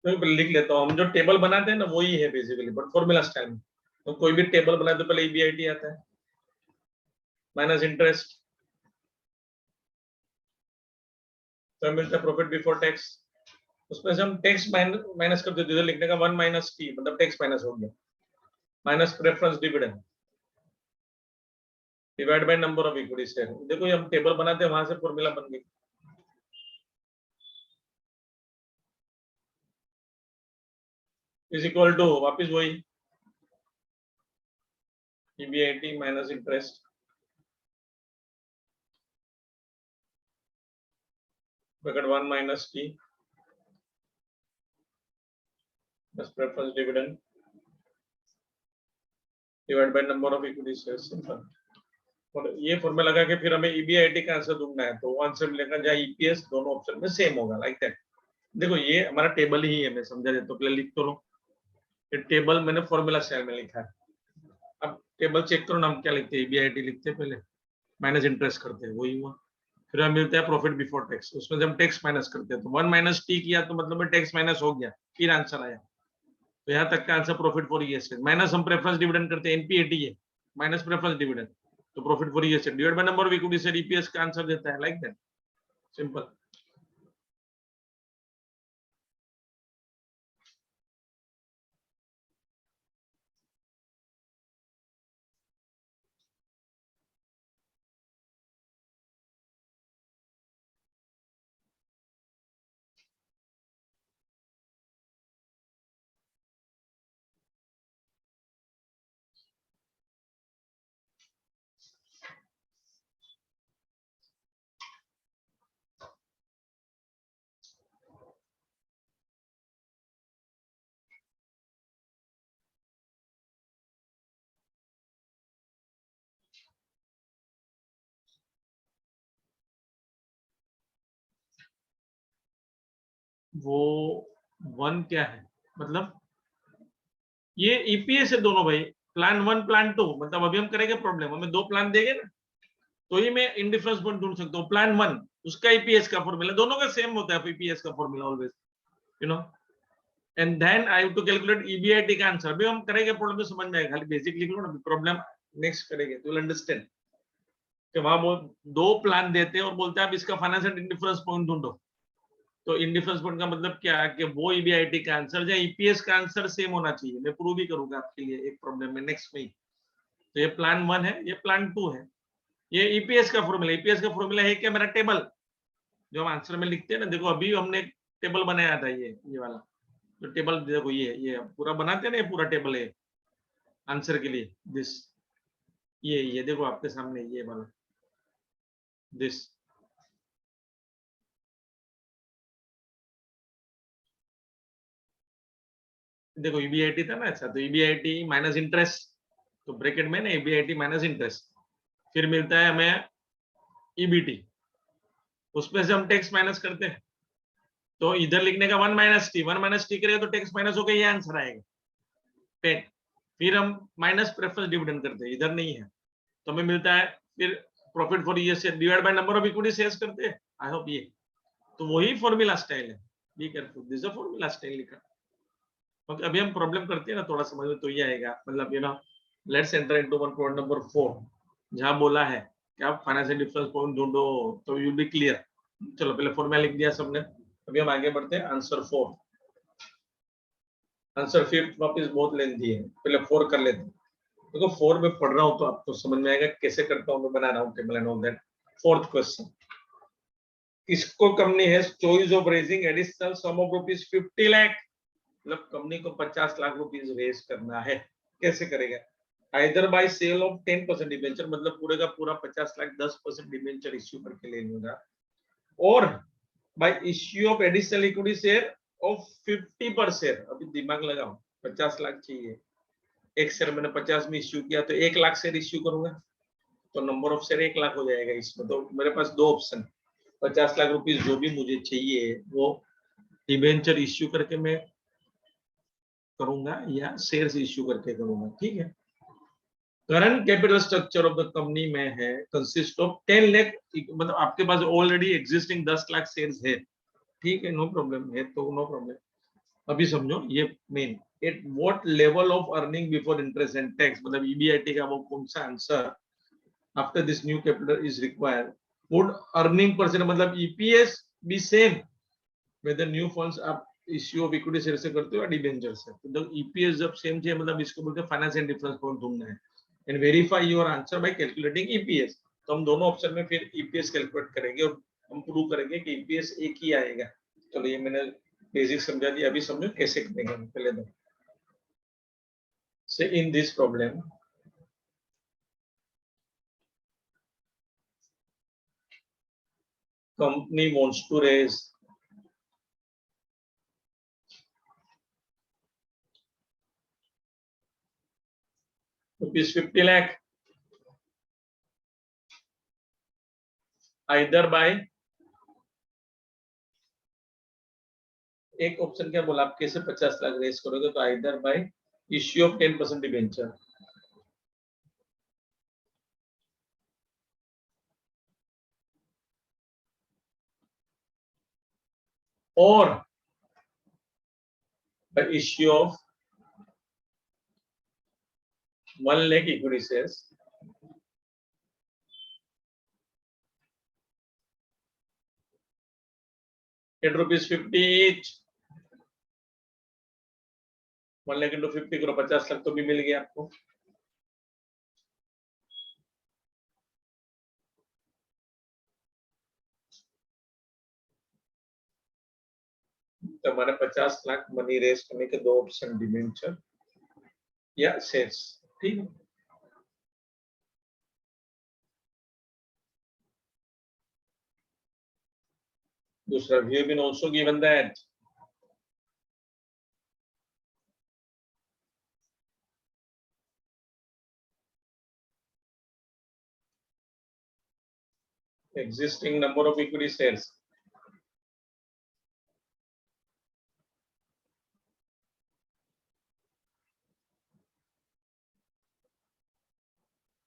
तो लिख लेता हूँ, हम जो टेबल बनाते हैं ना वही है बेसिकली, बट फॉर्मूला स्टाइल में। तो कोई भी टेबल बनाए तो पहले ईबीआईटी आता है, माइनस इंटरेस्ट, तो मिलता है प्रॉफिट बिफोर टैक्स। उसमें से हम टैक्स माइनस कर देते हैं, लिखने का 1 माइनस टी, मतलब टैक्स माइनस हो गया, minus preference dividend divide by number of equity share. देखो ये हम टेबल बनाते हैं, वहां से फॉर्मूला बन गई। इज इक्वल टू वापस वही EBIT minus interest bracket 1 minus T plus preference dividend divided by number of equity shares. Simple. और ये फॉर्मूला लगा के फिर हमें EBIT का आंसर ढूंढना है, तो वो आंसर मिलेगा जहाँ EPS दोनों ऑप्शन में सेम होगा, लाइक दैट। देखो ये हमारा टेबल ही है, मैं समझा देता हूँ, पहले लिख तो लो। ये टेबल मैंने फॉर्मूला सेल में लिखा है। अब टेबल चेक करो ना, हम क्या लिखते हैं, EBIT लिखते हैं पहले, माइनस इंटरेस्ट करते हैं, वही हुआ। फिर हमें मिलता है प्रॉफिट बिफोर टैक्स, उसमें जब टैक्स माइनस करते हैं तो 1 माइनस टी किया तो मतलब में टैक्स माइनस हो गया, फिर आंसर आया। तो यहाँ तक का आंसर प्रॉफिट फॉर ईएस है। माइनस हम प्रेफरेंस डिविडेंड करते हैं, एनपीएटी है, माइनस प्रेफरेंस डिविडेंड, तो profit for ES divide by number of equity share, EPS का आंसर देता है, लाइक दैट, सिंपल। वो 1 क्या है, मतलब ये ईपीएस है दोनों भाई, प्लान 1 प्लान 2, मतलब अभी हम करेंगे प्रॉब्लम, हमें 2 प्लान देंगे ना, तो ये मैं इंडिफरेंस पॉइंट ढूंढ सकता हूँ। प्लान 1 उसका ईपीएस का फॉर्मूला, दोनों का सेम होता है ईपीएस का formula always, you know, and then I have to calculate EBIT का आंसर। अभी हम करेंगे प्रॉब्लम, तो समझ में आएगा, खाली बेसिक लिख लो ना, प्रॉब्लम नेक्स्ट करेंगे तो विल अंडरस्टैंड कि वहां वो 2 प्लान देते हैं और बोलते हैं आप इसका फाइनेंशियल इंडिफरेंस पॉइंट ढूंढो। तो इंडिफरेंस पॉइंट का मतलब क्या है कि वो EBIT का आंसर या ईपीएस का आंसर सेम होना चाहिए। मैं प्रूव भी करूंगा आपके लिए एक प्रॉब्लम में नेक्स्ट में। तो ये प्लान 1 है, ये प्लान 2 है, ये ईपीएस का फॉर्मूला। ईपीएस का फॉर्मूला है क्या, मेरा टेबल जो हम आंसर में लिखते हैं ना, देखो अभी हमने टेबल बनाया था, ये वाला जो टेबल, देखो ये पूरा बनाते हैं ना, ये पूरा टेबल है आंसर के लिए, दिस, ये देखो आपके सामने ये वाला, दिस, देखो EBIT था ना, अच्छा, तो EBIT माइनस इंटरेस्ट, तो ब्रैकेट में ना EBIT माइनस इंटरेस्ट, फिर मिलता है हमें EBT, उसमें से हम टैक्स माइनस करते हैं, तो इधर लिखने का 1 माइनस टी करेगा तो टैक्स माइनस होकर ये आंसर आएगा, टेन। फिर हम माइनस प्रेफरेंस डिविडेंड करते हैं, इधर नहीं है, तो हमें मिलता है फिर profit for ES divide by number of equity shares करते हैं। आई होप ये, तो वही फॉर्मूला स्टाइल है, be careful, this is formula style लिखा। ओके, अभी हम प्रॉब्लम करते हैं ना, थोड़ा समझ में तो ये आएगा, मतलब you know, let's enter into one point number 4, जहां बोला है कि आप फाइनेंशियल डिफरेंस पॉइंट ढूंढो, तो यू बी क्लियर। चलो पहले फॉर्मूला लिख दिया सबने, अभी हम आगे बढ़ते हैं आंसर 4। आंसर 5 वापस बहुत लेंथी है, पहले 4 कर लेते हैं। देखो 4 में पढ़ रहा हूं तो आपको समझ में आएगा कैसे करता हूं, मैं बना रहा हूं table and all that. Fourth question, इसको company has choice of raising additional sum of rupees 50 lakh, मतलब कंपनी को 50 लाख रुपीस रेज करना है, कैसे करेगा? Either by sale of 10% debenture, मतलब पूरे का पूरा 50 लाख 10% डिबेंचर इश्यू करके ले लूंगा, और by issue of additional equity share of 50 पर शेयर। अभी दिमाग लगाओ, 50 लाख चाहिए, एक शेयर मैंने 50 में इश्यू किया, तो 1 लाख शेयर इश्यू करूंगा, तो नंबर ऑफ शेयर 1 लाख हो जाएगा इसमें। तो मेरे पास 2 ऑप्शन, 50 लाख रुपीस जो भी मुझे चाहिए वो डिबेंचर इश्यू करके मैं करूंगा या शेयर्स इश्यू करके करूंगा, ठीक है। Current capital structure of the company में है कंसिस्ट ऑफ 10 लाख, मतलब आपके पास ऑलरेडी एग्जिस्टिंग 10 लाख शेयर्स है, ठीक है, नो प्रॉब्लम है, तो नो प्रॉब्लम। अभी समझो ये main, at what level of earning before interest and tax, मतलब EBIT का वो कौन सा answer after this new capital is required, would earning percent, मतलब EPS be same whether new funds आप इश्यू ऑफ इक्विटी शेयर से करते हो या डिबेंचर से, तो EPS जब सेम चाहिए, मतलब इसको बोलते हैं फाइनेंशियल डिफरेंस पॉइंट ढूंढना है, and verify your answer by calculating EPS। तो हम दोनों ऑप्शन में फिर EPS कैलकुलेट करेंगे और हम प्रूव करेंगे कि EPS एक ही आएगा। चलो ये मैंने बेसिक समझा दिया, अभी समझो कैसे करेंगे। पहले तो से इन this problem company wants to raise rupees 50 lakh either by, एक ऑप्शन क्या बोला, आप कैसे 50 लाख रेज करोगे, तो either by issue of 10% debenture, और by issue of 1 lakh equity shares at ₹50 each. 1 lakh into 50 करो, 50 लाख तो भी मिल गया आपको। तो हमारे 50 लाख मनी रेज करने के 2 ऑप्शन, डिबेंचर या शेयर्स, ठीक है। दूसरा, we have been also given that existing number of equity shares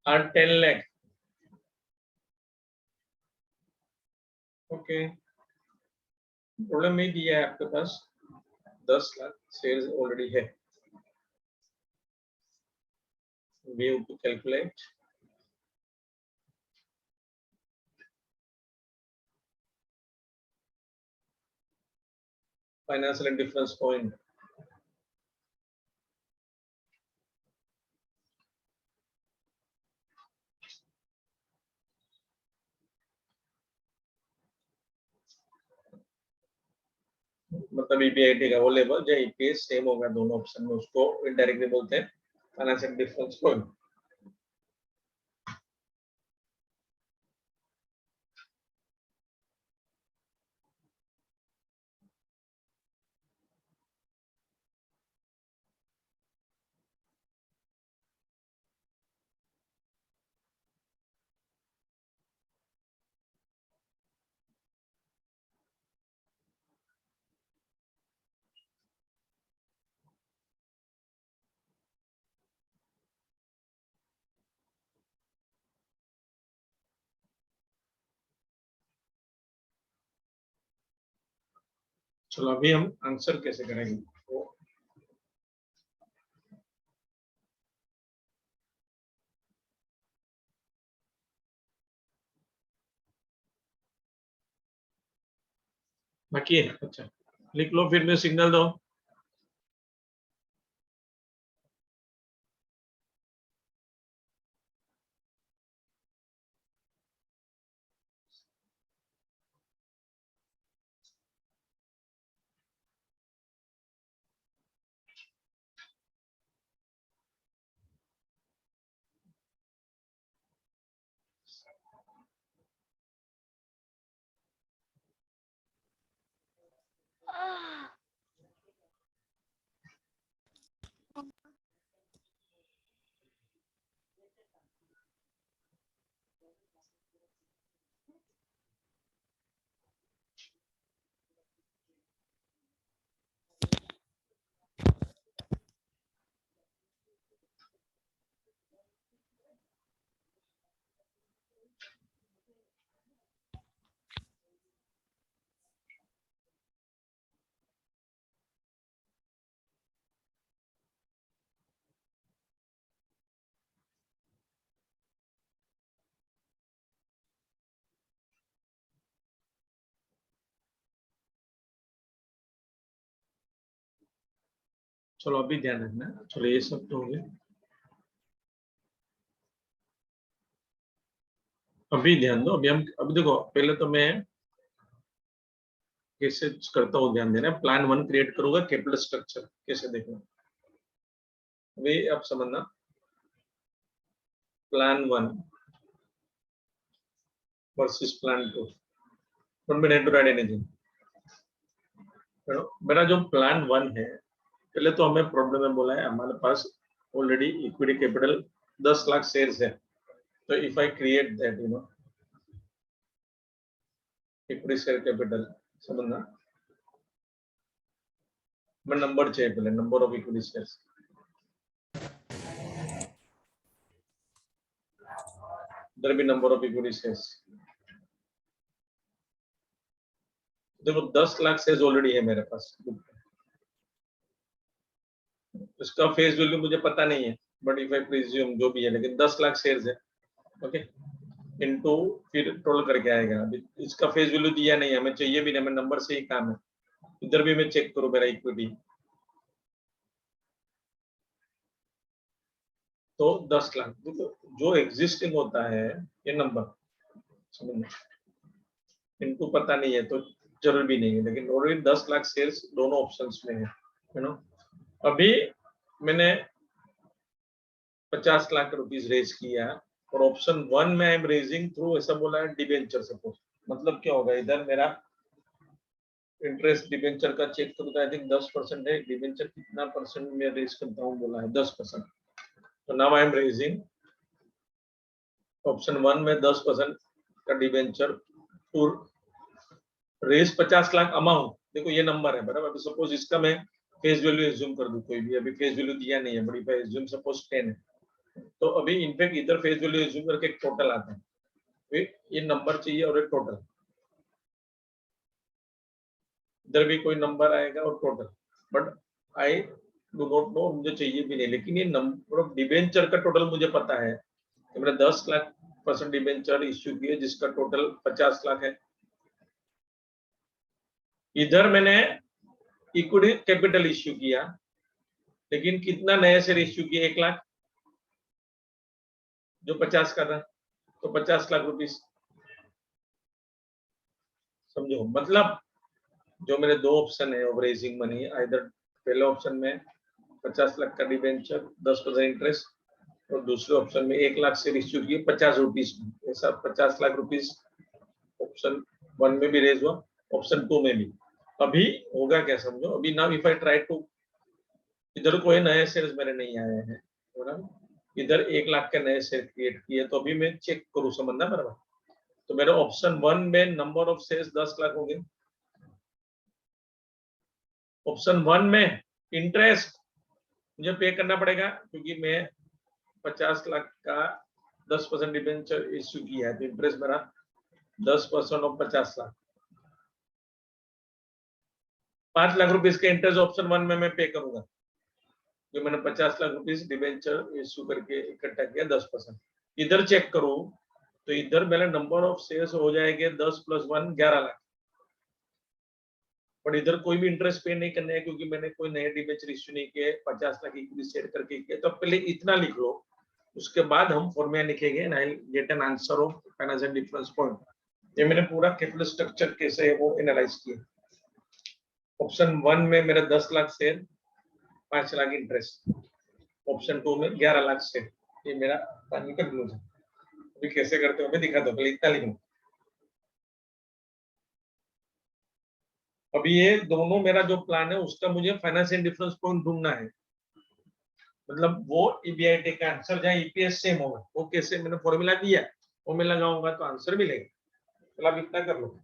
are 10 lakh. Okay, problem नहीं दिया है आपके पास, 10 लाख शेयर्स ऑलरेडी है। We have to calculate financial and difference point. मतलब ईपीआईटी का वो लेवल जो ईपीएस सेम होगा दोनों ऑप्शन में, उसको इनडायरेक्टली बोलते हैं फाइनेंशियल डिफरेंस पॉइंट। चलो अभी हम आंसर कैसे करेंगे, तो बाकी है, अच्छा लिख लो, फिर मैं सिग्नल दो। चलो अभी ध्यान रखना, चलो ये सब तो हो गया, अभी ध्यान दो। अभी देखो, पहले तो मैं कैसे करता हूँ ध्यान देना। प्लान 1 क्रिएट करूंगा, कैपिटल स्ट्रक्चर कैसे देखना, वे आप समझना। Plan 1 versus plan 2, don't be need to write anything. मेरा जो प्लान 1 है, पहले तो हमें प्रॉब्लम में बोला है हमारे पास already equity capital 10 lakh shares है। तो if I create that equity share capital, समझना, मैं नंबर चाहिए पहले, नंबर ऑफ इक्विटी शेयर्स। इधर भी नंबर ऑफ इक्विटी शेयर्स। देखो 10 लाख शेयर्स ऑलरेडी है मेरे पास। इसका फेस वैल्यू मुझे पता नहीं है, बट इफ आई प्रिज्यूम जो भी है, लेकिन 10 लाख शेयर्स है। ओके, इनटू फिर टोटल करके आएगा। अभी इसका फेस वैल्यू दिया नहीं है, हमें चाहिए भी नहीं, हमें नंबर से ही काम है। इधर भी मैं चेक करूं मेरा इक्विटी, तो 10 लाख जो एग्जिस्टिंग होता है ये नंबर समझ, इनको पता नहीं है तो जरूर भी नहीं है, लेकिन ऑलरेडी 10 लाख शेयर्स दोनों ऑप्शंस में है, यू नो। अभी मैंने 50 लाख रुपीस रेज किया और ऑप्शन 1 में आई एम रेजिंग थ्रू, ऐसा बोला है, डिबेंचर सपोज। मतलब क्या होगा, इधर मेरा इंटरेस्ट डिबेंचर का चेक करूँ तो आई थिंक 10% है। डिबेंचर कितना परसेंट में रेज करता हूँ, बोला है 10%। तो now I am raising option 1 में 10% का debenture to raise 50 lakh amount. देखो ये नंबर है बराबर। अभी सपोज इसका मैं फेस वैल्यू एज्यूम कर दूं, कोई भी, अभी फेस वैल्यू दिया नहीं है, बड़ी पे एज्यूम सपोज 10 है, तो अभी इनफैक्ट इधर फेस वैल्यू एज्यूम करके एक टोटल आता है, ये नंबर चाहिए और एक टोटल, इधर भी कोई नंबर आएगा और total, but I do not know, मुझे चाहिए भी नहीं। लेकिन ये नंबर ऑफ डिबेंचर का टोटल मुझे पता है कि मैंने 10 लाख % डिबेंचर इश्यू किए जिसका टोटल 50 लाख है। इधर मैंने इक्विटी कैपिटल इश्यू किया, लेकिन कितना नए शेयर इश्यू किए, 1 लाख, जो 50 का था, तो 50 लाख रुपीस, समझो। मतलब जो मेरे दो ऑप्शन है ऑफ रेजिंग मनी, आइदर पहले ऑप्शन में 50 लाख का डिबेंचर 10% इंटरेस्ट, और दूसरे ऑप्शन में 1 लाख शेयर इश्यू किए 50 रुपीस में, ऐसा 50 लाख रुपीस ऑप्शन 1 में भी रेज हुआ, ऑप्शन 2 में भी। अभी होगा क्या समझो, अभी now if I try to, इधर कोई नए शेयर्स मेरे नहीं आए हैं, इधर 1 लाख के नए शेयर क्रिएट किए, तो अभी मैं चेक करूं, समझना बराबर। तो मेरे ऑप्शन 1 में नंबर ऑफ शेयर्स 10 लाख हो गए। ऑप्शन 1 में इंटरेस्ट मुझे पे करना पड़ेगा क्योंकि मैं 50 लाख का 10% डिबेंचर इश्यू किया है, तो इंटरेस्ट मेरा 10% ऑफ 50 लाख, 5 लाख रुपीस का इंटरेस्ट ऑप्शन 1 में मैं पे करूंगा, जो मैंने 50 लाख रुपीस डिबेंचर इश्यू करके इकट्ठा किया 10%। इधर चेक करूं तो इधर मेरा नंबर ऑफ शेयर्स हो जाएंगे 10 + 1 11 लाख, पर इधर कोई भी इंटरेस्ट पे नहीं करना है क्योंकि मैंने कोई नए डिबेंचर इश्यू नहीं किए, 50 लाख इक्विटी शेयर करके किए। तो पहले इतना लिख लो, उसके बाद हम फॉर्मूला लिखेंगे and I will get an answer of financial difference point. ये मैंने पूरा कैपिटल स्ट्रक्चर कैसे है वो एनालाइज किया। ऑप्शन 1 में मेरा 10 lakh share 5 lakh interest, option 2 में 11 लाख शेयर, ये मेरा फाइनल कंक्लूजन। अभी कैसे करते हो मैं दिखा दो, पहले इतना लिख लो। अभी ये दोनों मेरा जो प्लान है उसका मुझे फाइनेंशियल डिफरेंस पॉइंट ढूंढना है, मतलब वो ईबीआईटी का आंसर जहाँ ईपीएस सेम होगा, वो कैसे मैंने फॉर्मूला दिया वो मैं लगाऊंगा तो आंसर मिलेगा। चलो आप इतना कर लो।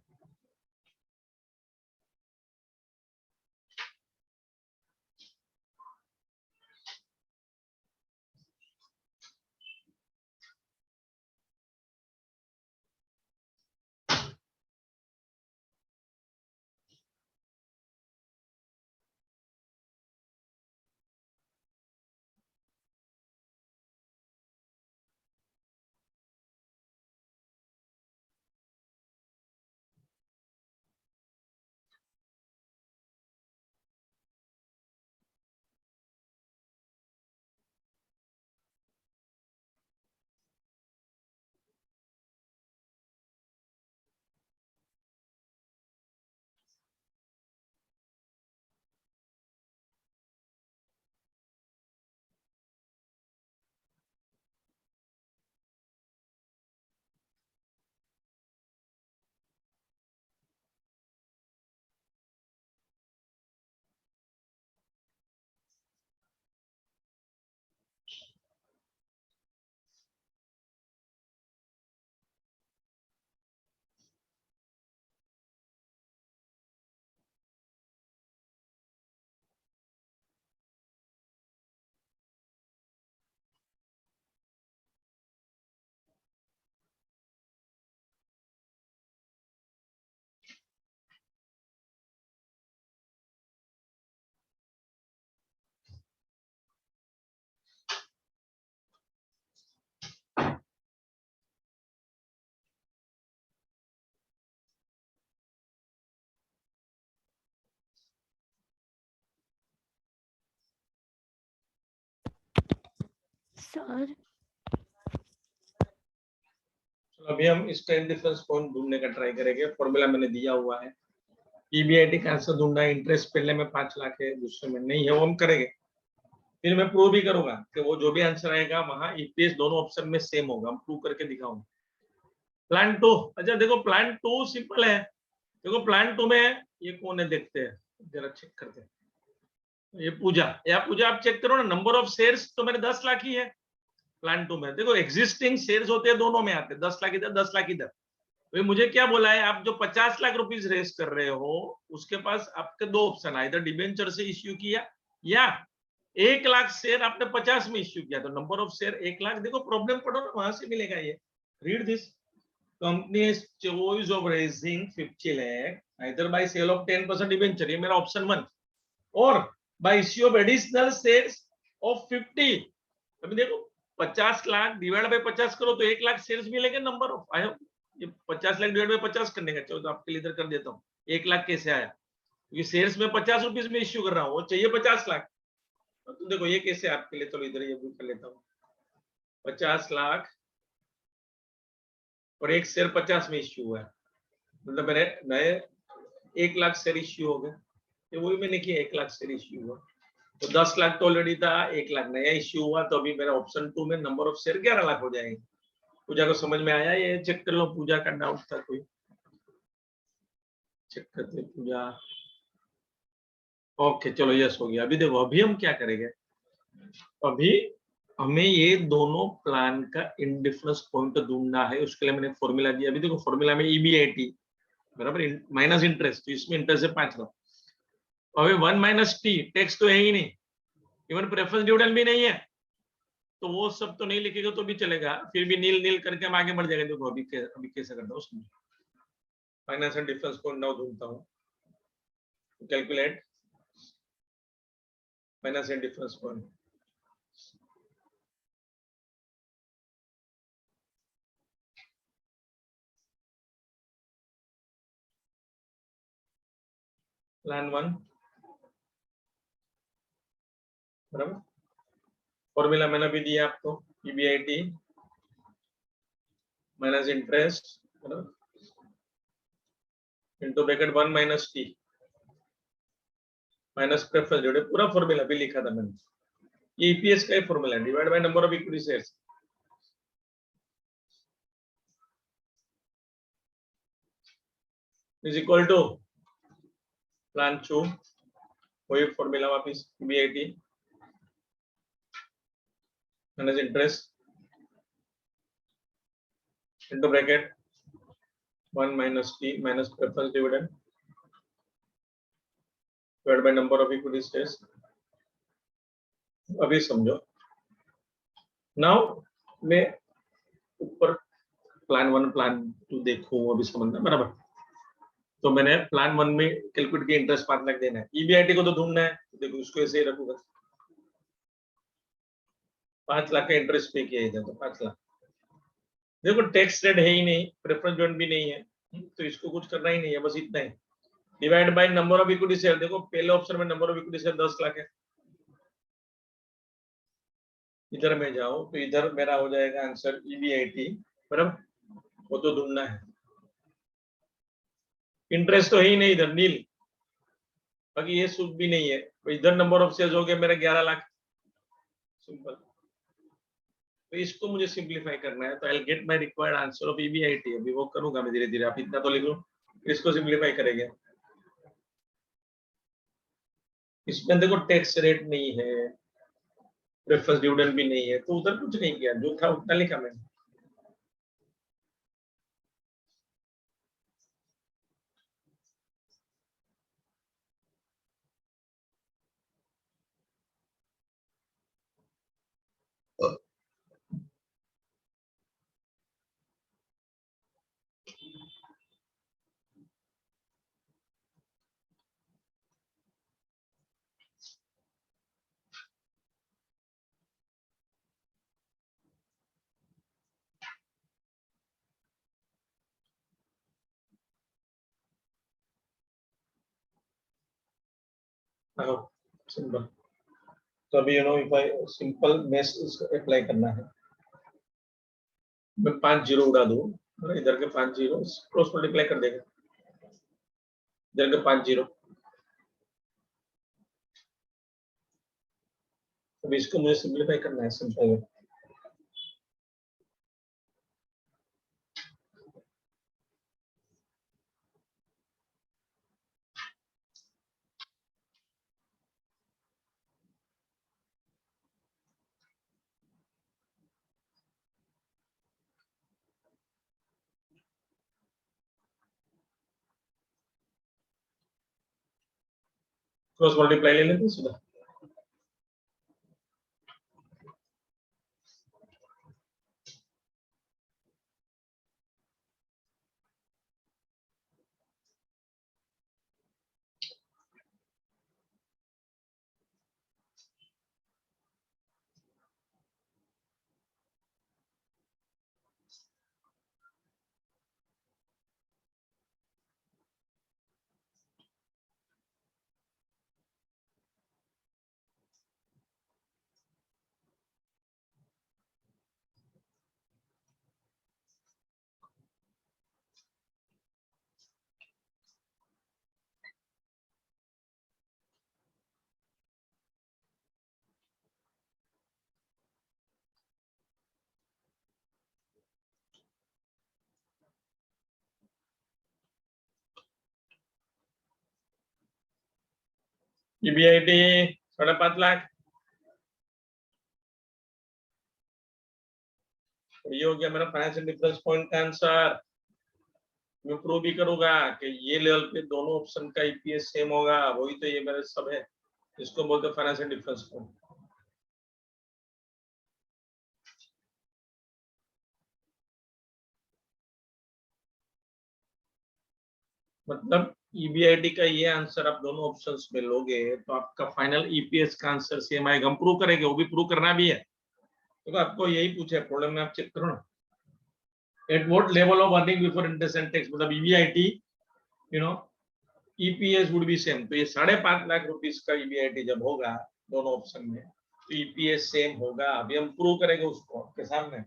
सर चलो अभी हम इसका इंडिफरेंस पॉइंट ढूंढने का ट्राई करेंगे। फॉर्मूला मैंने दिया हुआ है। ईबीआईटी का आंसर ढूंढना है। इंटरेस्ट पहले में 5 लाख है, दूसरे में नहीं है, वो हम करेंगे। फिर मैं प्रूव भी करूंगा कि वो जो भी आंसर आएगा वहां ईपीएस दोनों ऑप्शन में सेम होगा। हम प्रूव करके दिखाऊंगा। प्लान 2, अच्छा देखो प्लान 2 सिंपल है। देखो प्लान 2 में ये कौन है देखते हैं, जरा चेक करते हैं। ये पूजा, या पूजा आप चेक करो ना, नंबर ऑफ शेयर्स तो मैंने 10 लाख ही है प्लान 2 में। देखो एग्जिस्टिंग शेयर्स होते हैं दोनों में आते हैं, 10 लाख इधर 10 लाख इधर। तो मुझे क्या बोला है, आप जो 50 लाख रुपीस रेस कर रहे हो उसके पास आपके दो ऑप्शन है, इधर डिबेंचर से इश्यू किया या 1 लाख शेयर आपने 50 में इश्यू किया। तो नंबर ऑफ शेयर 1 लाख। देखो प्रॉब्लम पढ़ो ना, वहां से मिलेगा ये। Read this. Company is choice of raising 50 lakh either by sale of 10% debenture, ये मेरा ऑप्शन 1, और by issue of additional shares of 50। अभी देखो 50 लाख डिवाइड बाय 50 करो तो 1 लाख शेयर्स मिलेंगे। नंबर ऑफ आई ये 50 लाख डिवाइड बाय 50 करने का, चलो तो आपके लिए इधर कर देता हूँ। 1 लाख कैसे आया, क्योंकि शेयर्स में 50 रुपीस में इश्यू कर रहा हूँ, वो चाहिए 50 लाख। तो देखो ये कैसे आपके लिए, चलो इधर ये भी कर लेता हूँ। 50 लाख और एक शेयर 50 में इश्यू हुआ है, मतलब मेरे नए 1 लाख शेयर इश्यू हो गए। ये वही मैंने किया, 1 लाख शेयर इश्यू हुआ। तो 10 लाख तो ऑलरेडी था, 1 लाख नया इश्यू हुआ, तो अभी मेरा ऑप्शन 2 में नंबर ऑफ शेयर 11 लाख हो जाएंगे। पूजा को समझ में आया? ये चेक कर लो, पूजा का डाउट था कोई, चेक करते पूजा। ओके चलो यस हो गया। अभी देखो अभी हम क्या करेंगे, अभी हमें ये दोनों प्लान का इंडिफरेंस पॉइंट ढूंढना है। उसके लिए मैंने फॉर्मूला दिया। अभी देखो फॉर्मूला में ईबीआईटी बराबर माइनस इंटरेस्ट, तो इसमें इंटरेस्ट है 5 लाख। अभी 1 माइनस टी, टैक्स तो है ही नहीं, इवन प्रेफरेंस डिविडेंड भी नहीं है, तो वो सब तो नहीं लिखेगा तो भी चलेगा। फिर भी नील नील करके हम आगे बढ़ जाएंगे। देखो अभी कैसे करता हूँ उसमें फाइनेंशियल डिफरेंस पॉइंट नाउ ढूंढता हूँ। Calculate financial difference point. Plan 1 बराबर, फॉर्मूला मैंने भी दिया आपको, ईबीआईटी माइनस इंटरेस्ट बराबर into bracket 1 minus T minus preference dividend, पूरा फॉर्मूला भी लिखा था मैंने। ये ईपीएस का ही फॉर्मूला है, divide by number of equity shares is equal to plan 2, वही फॉर्मूला वापस, EBIT minus interest into bracket 1 minus t minus preference dividend divided by number of equity shares। अभी समझो। नाउ मैं ऊपर प्लान 1 प्लान 2 देखूं, अभी समझना बराबर। तो मैंने प्लान 1 में कैलकुलेट किया, इंटरेस्ट 5 लाख देना है, ईबीआईटी को तो ढूंढना है। तो देखो उसको ऐसे ही रखूंगा, 5 लाख का इंटरेस्ट पे किया इधर, तो 5 लाख। देखो टैक्स रेट है ही नहीं, प्रेफरेंस डिविडेंड भी नहीं है, तो इसको कुछ करना ही नहीं है, बस इतना ही। Divide by number of equity share, देखो पहले ऑप्शन में number of equity share 10 lakh है। इधर में जाओ तो इधर मेरा हो जाएगा आंसर ईबीआईटी बराबर, वो तो ढूंढना है। इंटरेस्ट तो है ही नहीं इधर, नील, बाकी ये सूद भी नहीं है। तो इधर नंबर ऑफ शेयर्स हो गया मेरा 11 लाख, सिंपल। तो इसको मुझे सिंपलीफाई करना है, तो I get my required answer of EBIT. अभी वो करूंगा मैं धीरे धीरे, आप इतना तो लिख लो। इसको सिंपलीफाई करेंगे। इसमें देखो टैक्स रेट नहीं है, प्रेफरेंस डिविडेंड भी नहीं है, तो उधर कुछ नहीं किया, जो था उतना लिखा मैंने। सिंपल। तो अभी if I simple mess apply करना है, मैं 5 जीरो उड़ा दूं, इधर के 5 जीरो क्रॉस मल्टीप्लाई कर देगा, इधर के 5 जीरो, अब इसको मुझे सिंप्लीफाई करना है सिंपल। क्रॉस मल्टीप्लाई ले लेते हैं सीधा। EBIT 5.5 लाख, ये हो गया मेरा फाइनेंशियल डिफरेंस पॉइंट का आंसर। मैं प्रूव भी करूंगा कि ये लेवल पे दोनों ऑप्शन का ईपीएस सेम होगा, वही तो ये मेरे सब है, इसको बोलते हैं फाइनेंशियल डिफरेंस पॉइंट। मतलब ईबीआईटी का ये आंसर आप दोनों ऑप्शंस में लोगे तो आपका फाइनल ईपीएस का आंसर सेम आएगा। हम प्रूव करेंगे, वो भी प्रूव करना भी है, तो आपको यही पूछा है प्रॉब्लम में, आप चेक करो ना। At what level of earning before interest and tax, मतलब EBIT EPS would be same, तो ये 5.5 लाख रुपीस का ईबीआईटी जब होगा दोनों ऑप्शन में तो ईपीएस सेम होगा। अभी हम प्रूव करेंगे उसको आपके सामने।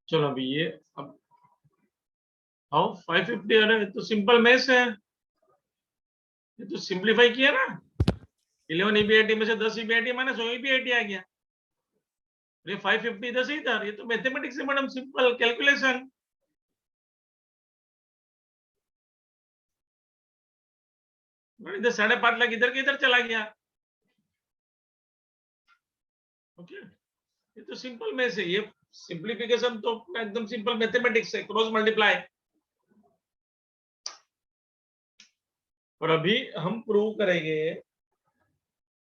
चलो अभी ये अब हाउ 550, अरे तो सिंपल मैथ्स है, ये तो सिंपलीफाई किया ना। 11 ईबीआईटी में से 10 ईबीआईटी माइनस 1 ईबीआईटी आ गया, ये 550 इधर से इधर, ये तो मैथमेटिक्स है मैडम, सिंपल कैलकुलेशन। इधर 5.5 लाख इधर के इधर चला गया। ओके, ये तो सिंपल मैथ्स है, ये सिंप्लीफिकेशन तो एकदम सिंपल मैथमेटिक्स है, क्रॉस मल्टीप्लाई। और अभी हम प्रूव करेंगे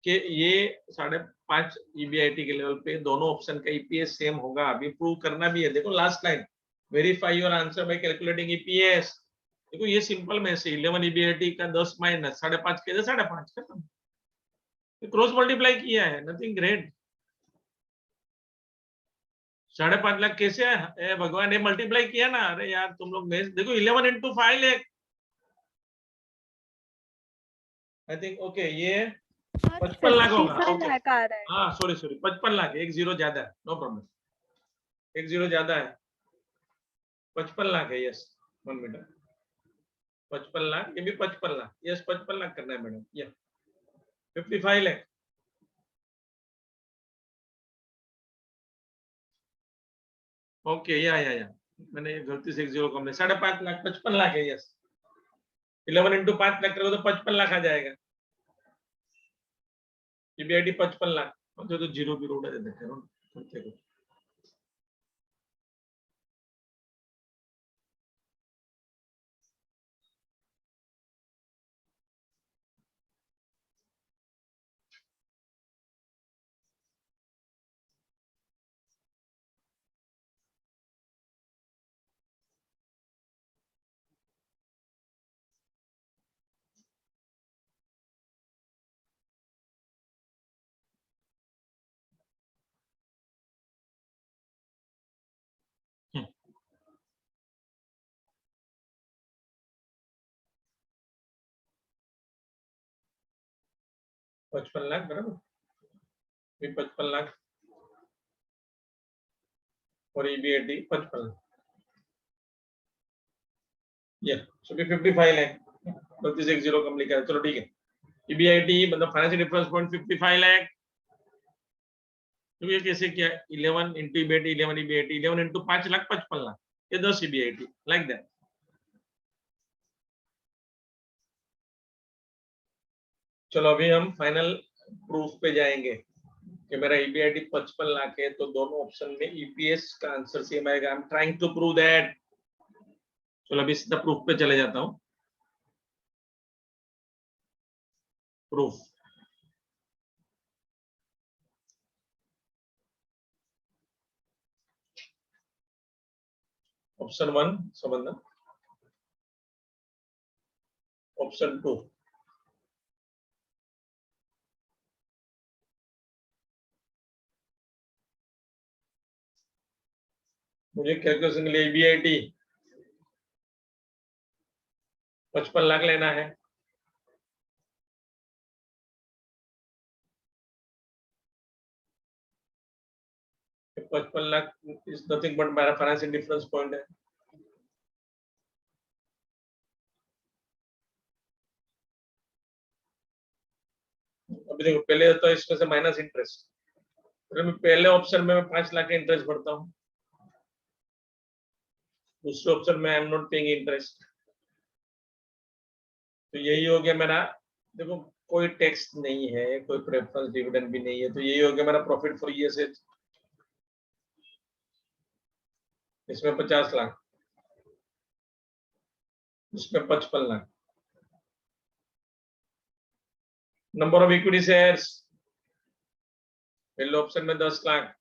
कि ये 5.5 EBIT के लेवल पे दोनों ऑप्शन का EPS सेम होगा। अभी प्रूव करना भी है। देखो last line, verify your answer by calculating EPS। देखो ये सिंपल में से 11 EBIT का 10 माइनस 5.5 के 5.5 खत्म। क्रॉस मल्टीप्लाई किया है, नथिंग ग्रेट। 5.5 लाख कैसे है भगवान, ने मल्टीप्लाई किया ना। अरे यार तुम लोग देखो 11 into 5 lakh, I think okay ये 55 लाख होगा। 55 लाख आ रहा है। हाँ सॉरी 55 लाख, एक जीरो ज्यादा है, नो प्रॉब्लम, एक जीरो ज्यादा है, 55 लाख है। यस 1 मिनट, 55 लाख, ये भी 55 लाख। यस 55 लाख करना है मैडम। ये 55 लाख। ओके या मैंने गलती से एक जीरो कम, 5.5 लाख 55 लाख है। यस 11 into 5 लाख करोगे तो 55 लाख आ जाएगा। EBIT 55 लाख, तो जीरो भी उड़ा देते हैं। हम्म, 55 लाख बराबर, 55 लाख और EBIT 55 लाख। ये सो भी 55 लाख, गलती से एक जीरो कम लिखा है। चलो ठीक है, EBIT मतलब फाइनेंशियल डिफरेंस पॉइंट 55 लाख। तो ये कैसे किया, 11 into EBIT 11 EBIT 11 into 5 lakh 55 lakh, ये 10 EBIT लाइक दैट। चलो अभी हम फाइनल प्रूफ पे जाएंगे कि मेरा EBIT 55 लाख है, तो दोनों ऑप्शन में EPS का आंसर सेम आएगा। I am trying to prove that. चलो अभी सीधा प्रूफ पे चले जाता हूँ। प्रूफ ऑप्शन 1 समझना, ऑप्शन 2 मुझे कैलकुलेशन के लिए EBIT 55 लाख लेना है। तो 55 लाख इज नथिंग बट मेरा फाइनेंशियल डिफरेंस पॉइंट है। अभी देखो पहले तो इसमें से माइनस इंटरेस्ट, मैं पहले ऑप्शन में मैं 5 लाख का इंटरेस्ट भरता हूँ, दूसरे ऑप्शन में I am not paying interest. तो यही हो गया मेरा, देखो कोई टैक्स नहीं है, कोई प्रेफरेंस डिविडेंड भी नहीं है, तो यही हो गया मेरा प्रॉफिट फॉर ईएसएच। इसमें 50 लाख, इसमें 55 lakh. Number of equity shares, पहले ऑप्शन में 10 लाख,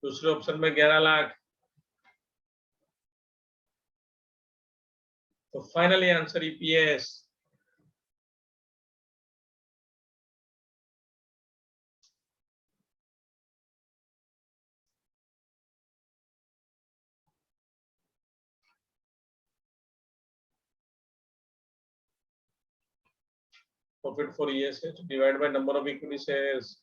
दूसरे ऑप्शन में 11 लाख। तो finally answer EPS profit for ESH divide by number of equity shares.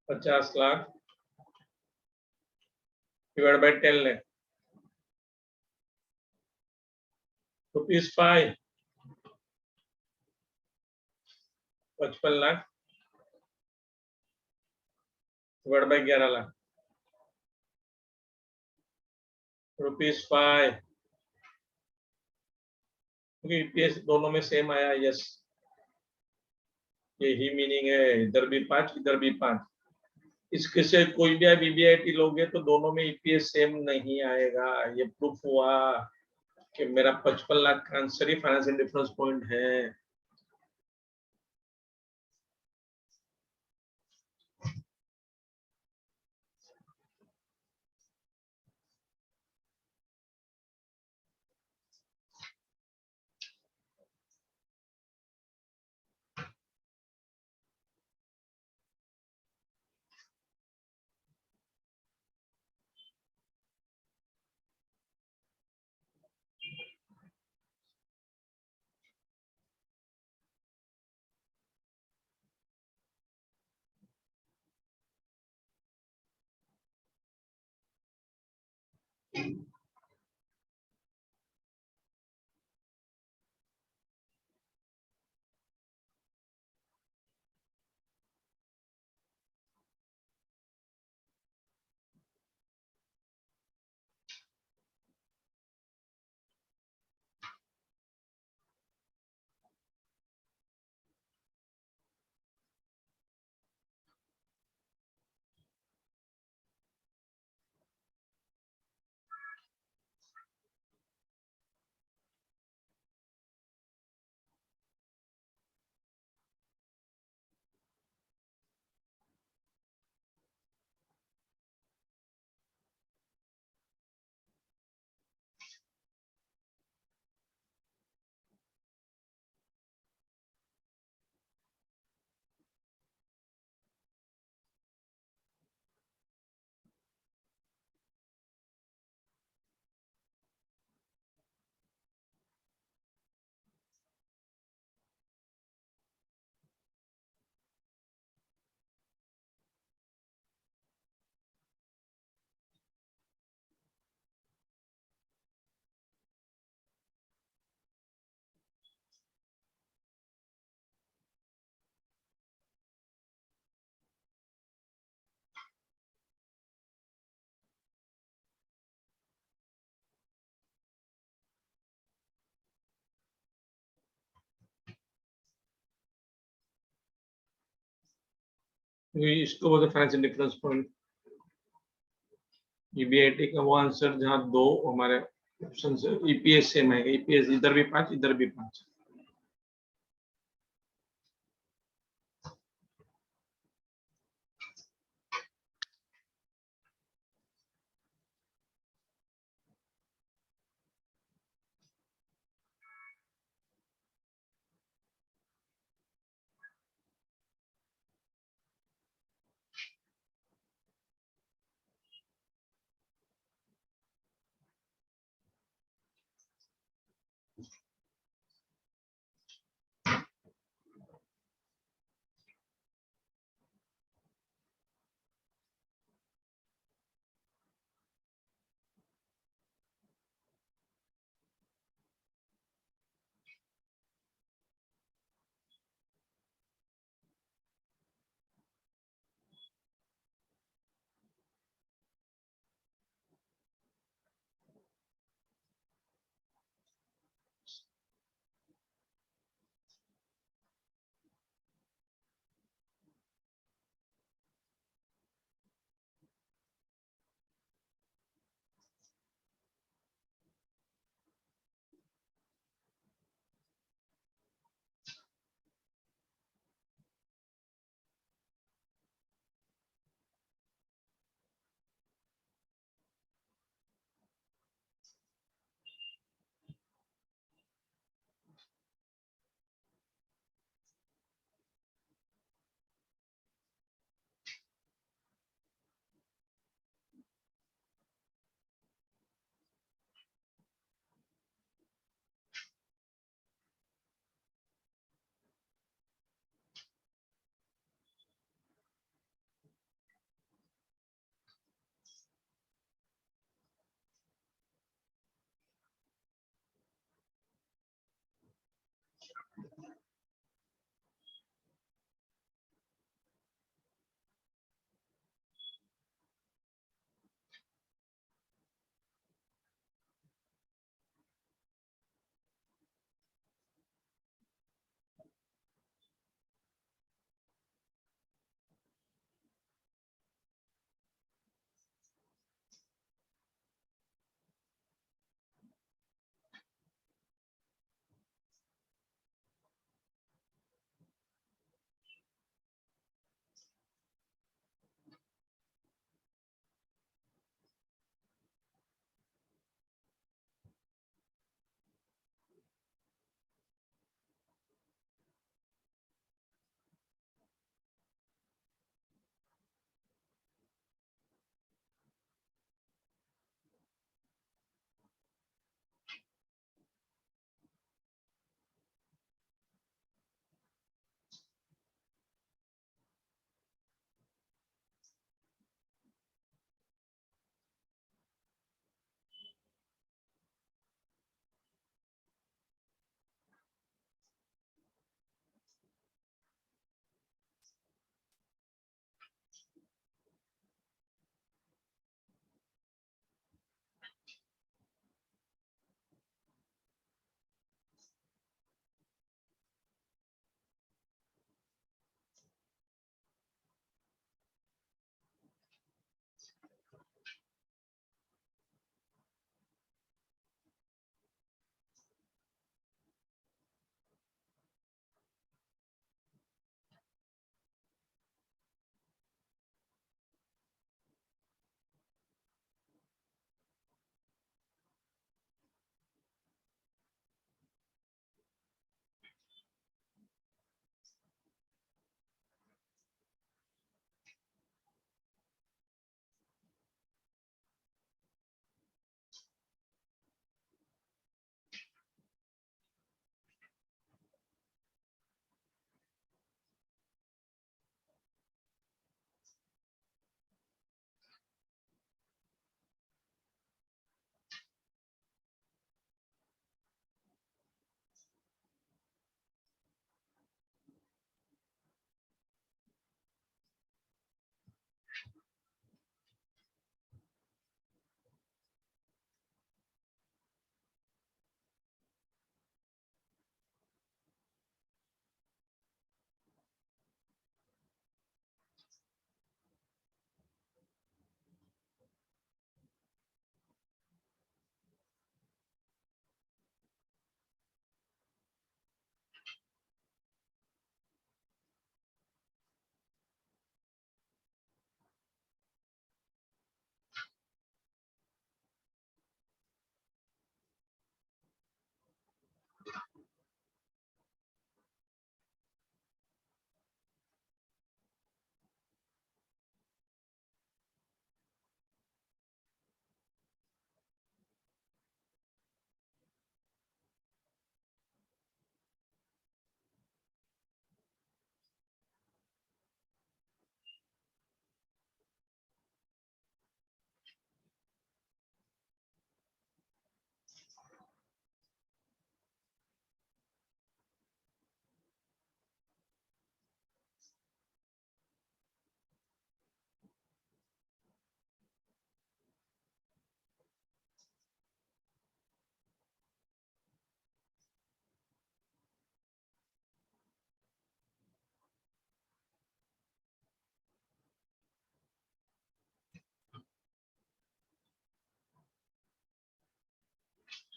₹50 lakh divide by 10 lakh, ₹5, 55 lakh divide by 11 lakh, ₹5। क्योंकि EPS दोनों में सेम आया। यस यही मीनिंग है, इधर भी 5 इधर भी 5। इसके से कोई भी बीबीआईटी लोगे तो दोनों में ईपीएस सेम नहीं आएगा। ये प्रूफ हुआ कि मेरा 55 लाख का आंसर ही फाइनेंशियल डिफरेंस पॉइंट है। इसको बोलते फाइनेंशियल डिफरेंस पॉइंट। ईबीआईटी का वो आंसर जहाँ दो हमारे ऑप्शन से ईपीएस सेम है, ईपीएस इधर भी 5 इधर भी 5।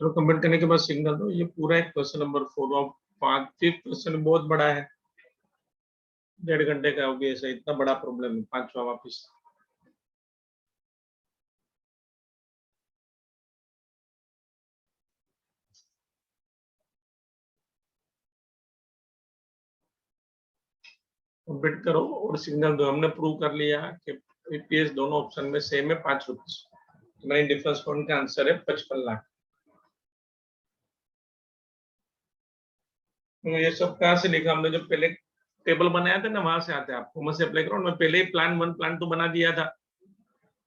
चलो कंप्लीट करने के बाद सिग्नल दो। ये पूरा एक क्वेश्चन नंबर 4 और 5 फिफ्थ क्वेश्चन बहुत बड़ा है, 1.5 घंटे का होगी, ऐसा इतना बड़ा प्रॉब्लम है। 5वां वापिस कंप्लीट करो और सिग्नल दो। हमने प्रूव कर लिया कि ईपीएस दोनों ऑप्शन में सेम है, 5 रुपीज। मेरी डिफरेंस पॉइंट का आंसर है 55 लाख। तो ये सब कहाँ से लिखा हमने? जो पहले टेबल बनाया था ना, वहां से आते हैं। आपको मैं से अप्लाई करो, मैं पहले ही प्लान 1 प्लान 2 बना दिया था।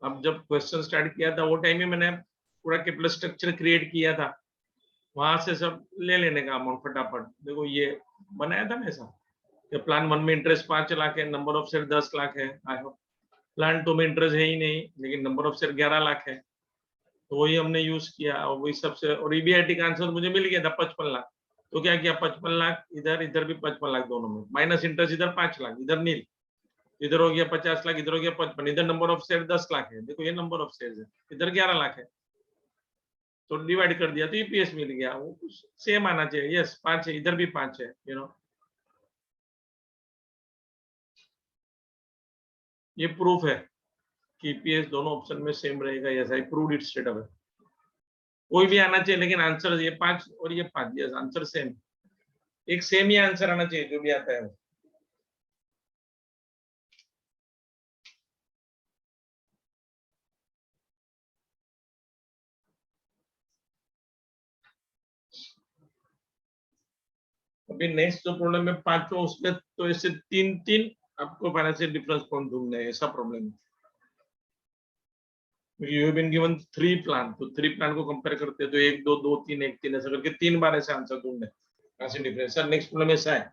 अब जब क्वेश्चन स्टार्ट किया था वो टाइम में मैंने पूरा कैपिटल स्ट्रक्चर क्रिएट किया था, वहां से सब ले लेने का अमाउंट फटाफट। देखो ये बनाया था ना ऐसा कि प्लान 1 में इंटरेस्ट 5 लाख है, नंबर ऑफ शेयर 10 लाख है। आई होप प्लान 2 में इंटरेस्ट है ही नहीं, लेकिन नंबर ऑफ शेयर 11 लाख है, तो वही हमने यूज किया और वही सबसे। और ईबीआईटी का आंसर मुझे मिल गया था 55 लाख। तो क्या किया, 55 लाख इधर, इधर भी 55 लाख, दोनों में माइनस इंटरेस्ट, इधर 5 लाख, इधर नील, इधर हो गया 50 लाख, इधर हो गया 55, इधर नंबर ऑफ शेयर 10 लाख है। देखो ये नंबर ऑफ शेयर है, इधर 11 लाख है, तो डिवाइड कर दिया तो ईपीएस मिल गया। वो कुछ सेम आना चाहिए। यस 5 है, इधर भी 5 है, ये प्रूफ है कि ईपीएस दोनों ऑप्शन में सेम रहेगा। Yes I proved it straight away. कोई भी आना चाहिए, लेकिन आंसर ये 5 और ये 5, यस आंसर सेम, एक सेम ही आंसर आना चाहिए जो भी आता है वो। अभी नेक्स्ट जो प्रॉब्लम है 5वां, उसमें तो ऐसे 3 आपको फाइनेंशियल डिफरेंस पॉइंट ढूंढने हैं, ऐसा प्रॉब्लम है। You have been given 3 plan, तो 3 प्लान को कंपेयर करते हैं तो 1 2 2 3 1 3 ऐसा करके 3 बार ऐसे आंसर ढूंढने financial difference. Sir next problem ऐसा है।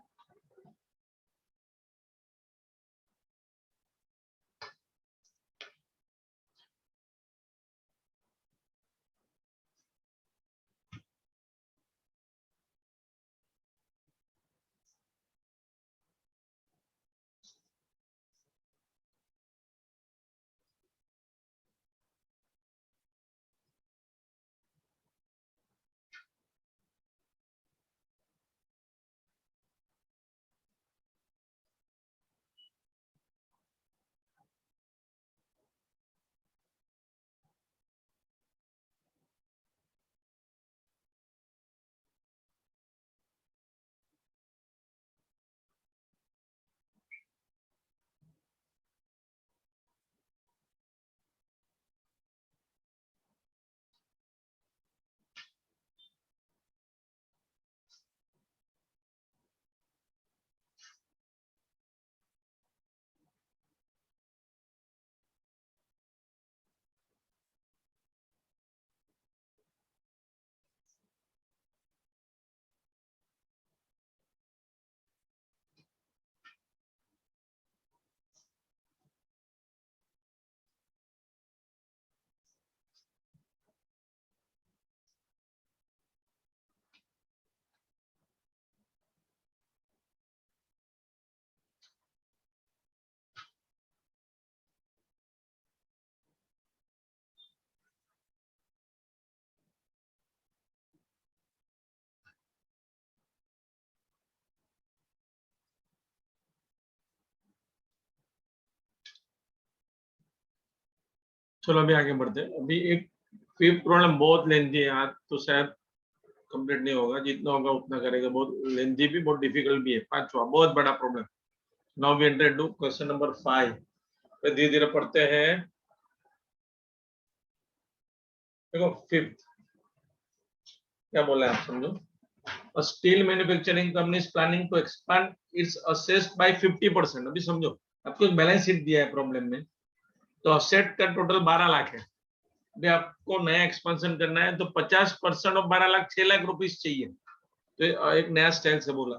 चलो अभी आगे बढ़ते हैं। अभी एक फिफ्थ प्रॉब्लम बहुत लेंथी है, आज तो शायद कंप्लीट नहीं होगा, जितना होगा उतना करेगा। बहुत लेंथी भी, बहुत डिफिकल्ट भी है। 5वां बहुत बड़ा problem. Now we enter to question number 5। धीरे धीरे पढ़ते हैं। देखो फिफ्थ क्या बोला है, समझो। A steel manufacturing company is planning to expand its assets by 50%। अभी समझो, आपको एक बैलेंस शीट दिया है प्रॉब्लम में, तो असेट का टोटल 12 लाख है। अभी आपको नया एक्सपेंशन करना है, तो 50% ऑफ 12 लाख 6 लाख रुपीस चाहिए। तो एक नया स्टाइल से बोला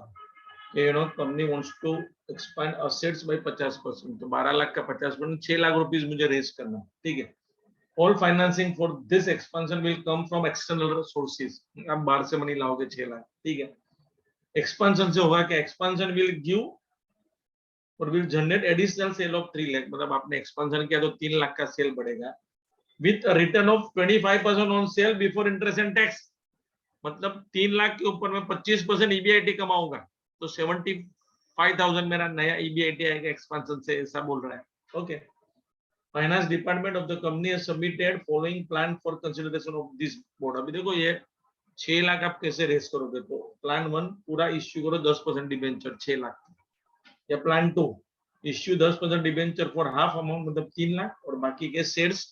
company wants to expand assets by 50%, तो 12 लाख का 50% 6 लाख रुपीस मुझे रेज करना है, ठीक है। All financing for this expansion will come from external sources. आप बाहर से मनी लाओगे 6 लाख, ठीक है। एक्सपेंशन से होगा कि एक्सपेंशन विल गिव और will generate additional sale of 3 lakh. मतलब आपने एक्सपेंशन किया तो 3 लाख का सेल बढ़ेगा, with return of 25% on sale before interest and tax. मतलब 3 लाख के ऊपर मैं 25% ईबीआईटी कमाऊंगा तो 75,000 मेरा नया ईबीआईटी आएगा एक्सपेंशन से, ऐसा बोल रहा है। Okay, finance department of the company has submitted following plan for consideration of this board. अभी देखो ये 6 लाख आप कैसे रेस करोगे, तो प्लान 1 पूरा इश्यू करो 10% डिबेंचर 6 लाख, या plan 2 issue 10% debenture for half amount मतलब 3 लाख, और बाकी के शेयर्स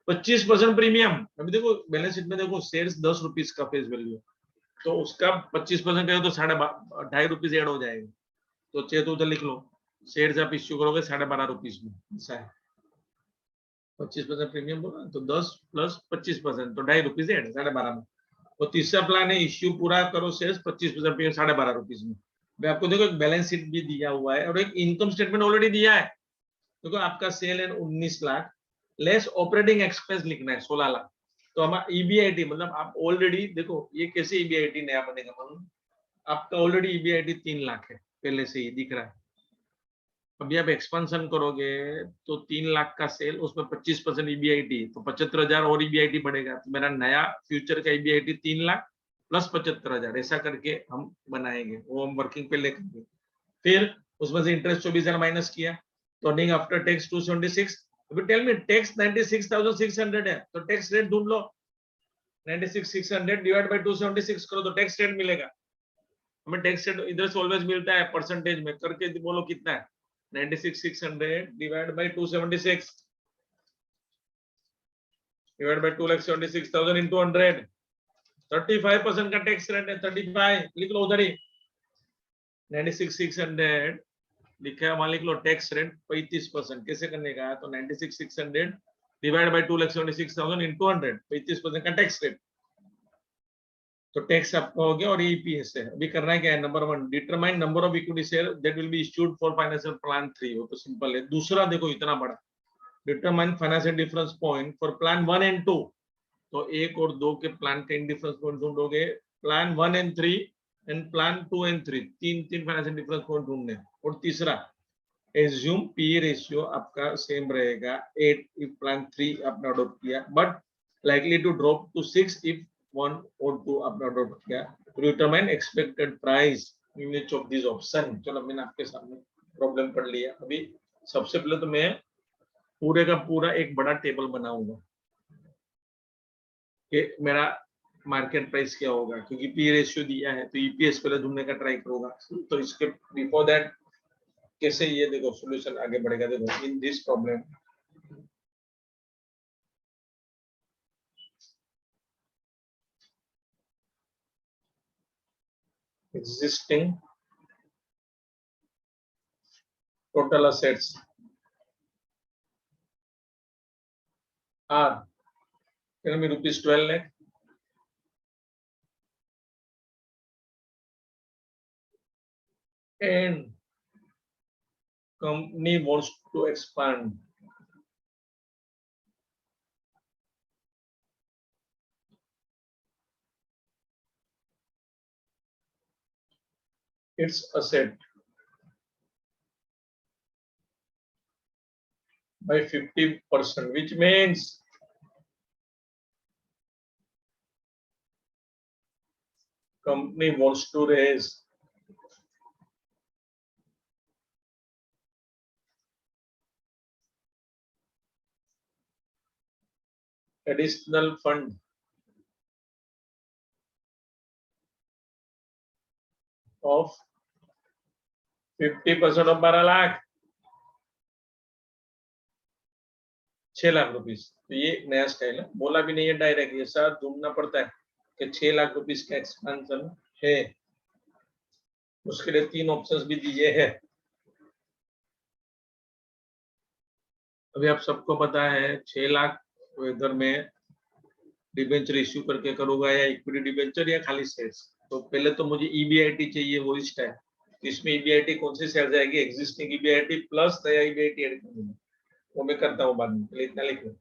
25% प्रीमियम। अभी देखो बैलेंस शीट में देखो शेयर्स 10 रुपीज का फेस वैल्यू, तो उसका 25% है तो 2.5 ऐड हो जाएगा, तो 6 तो उधर लिख लो, शेयर्स आप इश्यू करोगे 12.5 में, ऐसा है। 25% प्रीमियम बोला तो 10 प्लस 25% तो 2.5 ऐड 12.5 में। तो तीसरा प्लान है इश्यू पूरा करो शेयर्स 25% प्रीमियम 12.5 में। मैं आपको देखो एक बैलेंस शीट भी दिया हुआ है और एक इनकम स्टेटमेंट ऑलरेडी दिया है। देखो आपका सेल है 19 लाख, लेस ऑपरेटिंग एक्सपेंस लिखना है 16 लाख, तो हमारा ईबीआईटी मतलब आप ऑलरेडी देखो ये कैसे ईबीआईटी नया बनेगा मालूम, आपका ऑलरेडी ईबीआईटी 3 लाख है पहले से ही दिख रहा है। अभी आप एक्सपेंशन करोगे तो 3 लाख का सेल, उसमें 25% ईबीआईटी, तो 75,000 और ईबीआईटी बढ़ेगा, तो मेरा नया फ्यूचर का ईबीआईटी 3 लाख प्लस 75,000 ऐसा करके हम बनाएंगे, वो हम वर्किंग पे लेकर। फिर उसमें से इंटरेस्ट 24,000 माइनस किया, तो अर्निंग आफ्टर टैक्स 276। अभी टेल मी टैक्स 96,600 है, तो टैक्स रेट ढूंढ लो, 96,600 डिवाइड बाय 276 करो तो टैक्स रेट मिलेगा। हमें टैक्स रेट इधर से ऑलवेज मिलता है परसेंटेज में, करके बोलो कितना है, 96,600 divide by 276 divide by 2,76,000 into 100, 35% का टैक्स रेट है, 35 लिख लो उधर ही, 96,600 लिखा है वहां लिख लो, टैक्स रेट 35%, कैसे करने का, तो 96,600 डिवाइड बाय 2,76,000 into 100, 35% का टैक्स रेट, तो टैक्स आपका हो गया। और ईपीएस है, अभी करना है क्या है, number 1 determine number of equity share that will be issued for financial plan 3, वो तो सिंपल है। दूसरा देखो इतना बड़ा, determine financial difference point for plan 1 and 2, तो 1 और 2 के प्लान के डिफरेंस पॉइंट ढूंढोगे, plan 1 and 3 and plan 2 and 3, तीन फाइनेंशियल डिफरेंस पॉइंट ढूंढने। और तीसरा एज्यूम पी रेशियो आपका सेम रहेगा 8 इफ प्लान 3 आपने अडॉप्ट किया, but likely to drop to 6 if 1 और 2 आपने अडॉप्ट किया। Determine expected price in each of this option. चलो मैंने आपके सामने प्रॉब्लम पढ़ लिया। अभी सबसे पहले तो मैं पूरे का पूरा एक बड़ा टेबल बनाऊंगा कि मेरा मार्केट प्राइस क्या होगा, क्योंकि पी रेशियो दिया है तो ईपीएस पहले ढूंढने का ट्राई करूंगा। तो इसके बिफोर दैट कैसे ये देखो सॉल्यूशन आगे बढ़ेगा, देखो इन this problem existing total assets are tell me rupees 12 lakh, and company wants to expand its asset by 50%, which means company wants to raise additional fund of 50% of 12 lakh 6 lakh rupees. तो ये नया style है, बोला भी नहीं है डायरेक्ट, ये सब ढूंढना पड़ता है कि 6 लाख रुपीस का एक्सपेंशन है, उसके लिए 3 ऑप्शंस भी दिए हैं। अभी आप सबको पता है 6 लाख इधर में डिबेंचर इश्यू करके करूंगा या इक्विटी डिबेंचर या खाली शेयर्स, तो पहले तो मुझे ईबीआईटी चाहिए, वो लिस्ट है, इसमें ईबीआईटी कौन सी शेयर जाएगी, एग्जिस्टिंग ईबीआईटी प्लस नया ईबीआईटी ऐड करूंगा, वो मैं करता हूँ बाद में, इतना लिख लो।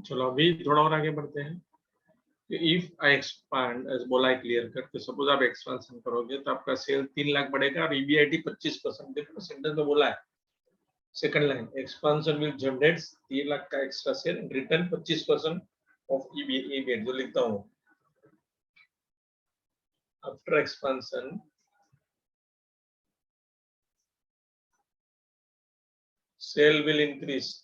चलो अभी थोड़ा और आगे बढ़ते हैं। इफ आई एक्सपांड, एज बोला है क्लियर कट, तो सपोज आप एक्सपेंशन करोगे तो आपका सेल 3 लाख बढ़ेगा और ईबीआईटी 25%। देखो सेंटेंस में बोला है, second line, expansion will generate 3 lakh का extra sale, return 25% of EBIT, जो लिखता हूँ after expansion sale will increase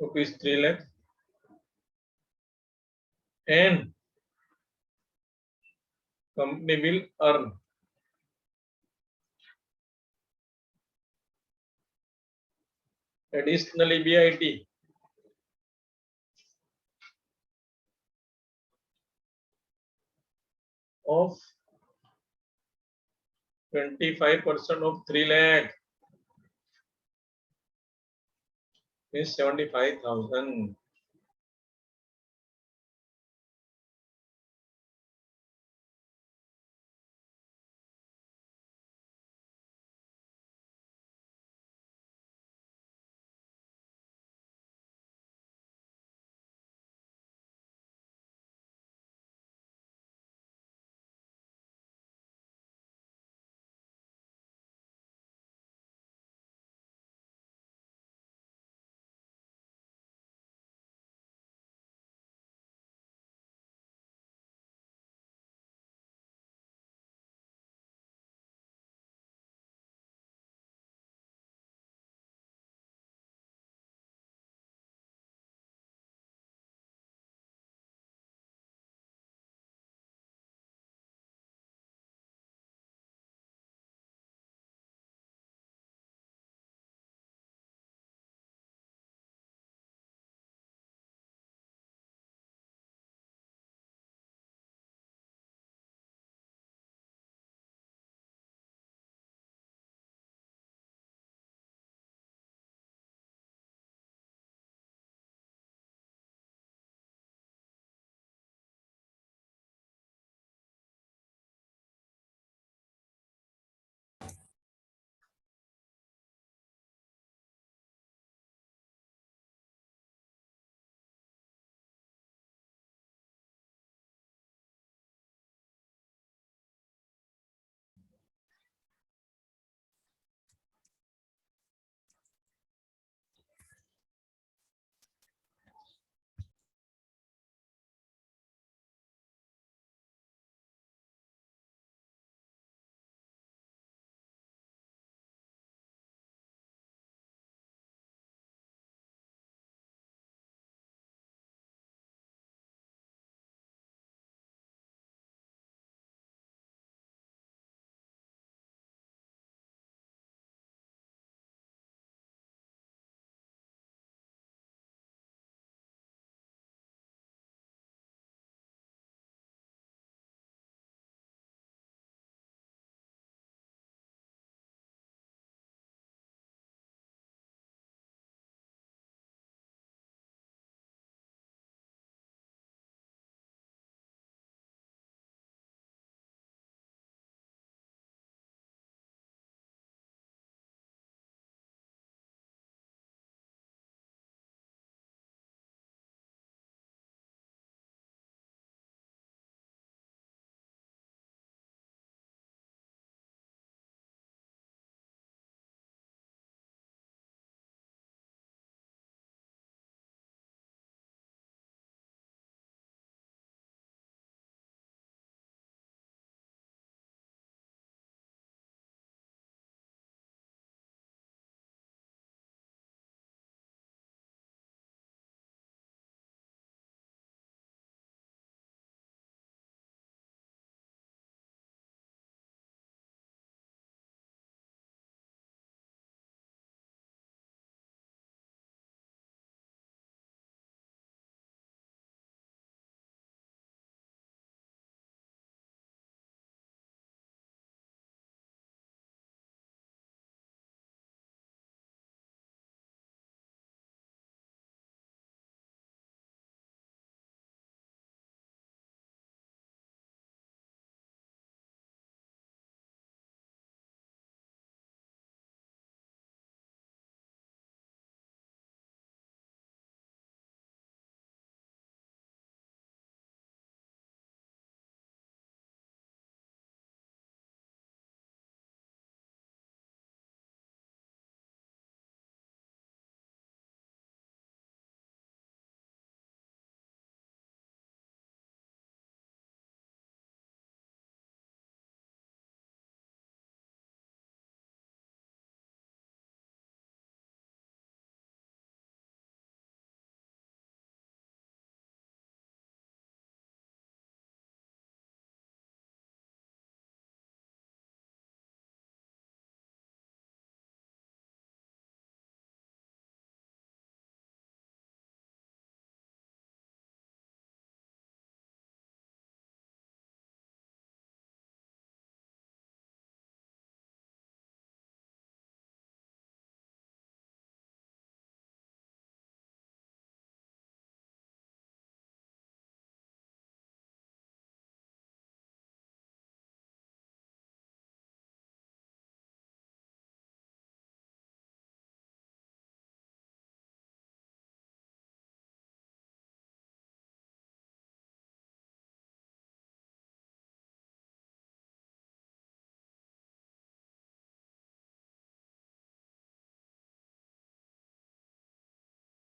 rupees 3 lakh and company will earn additional EBIT of 25% of 3 lakh is 75,000.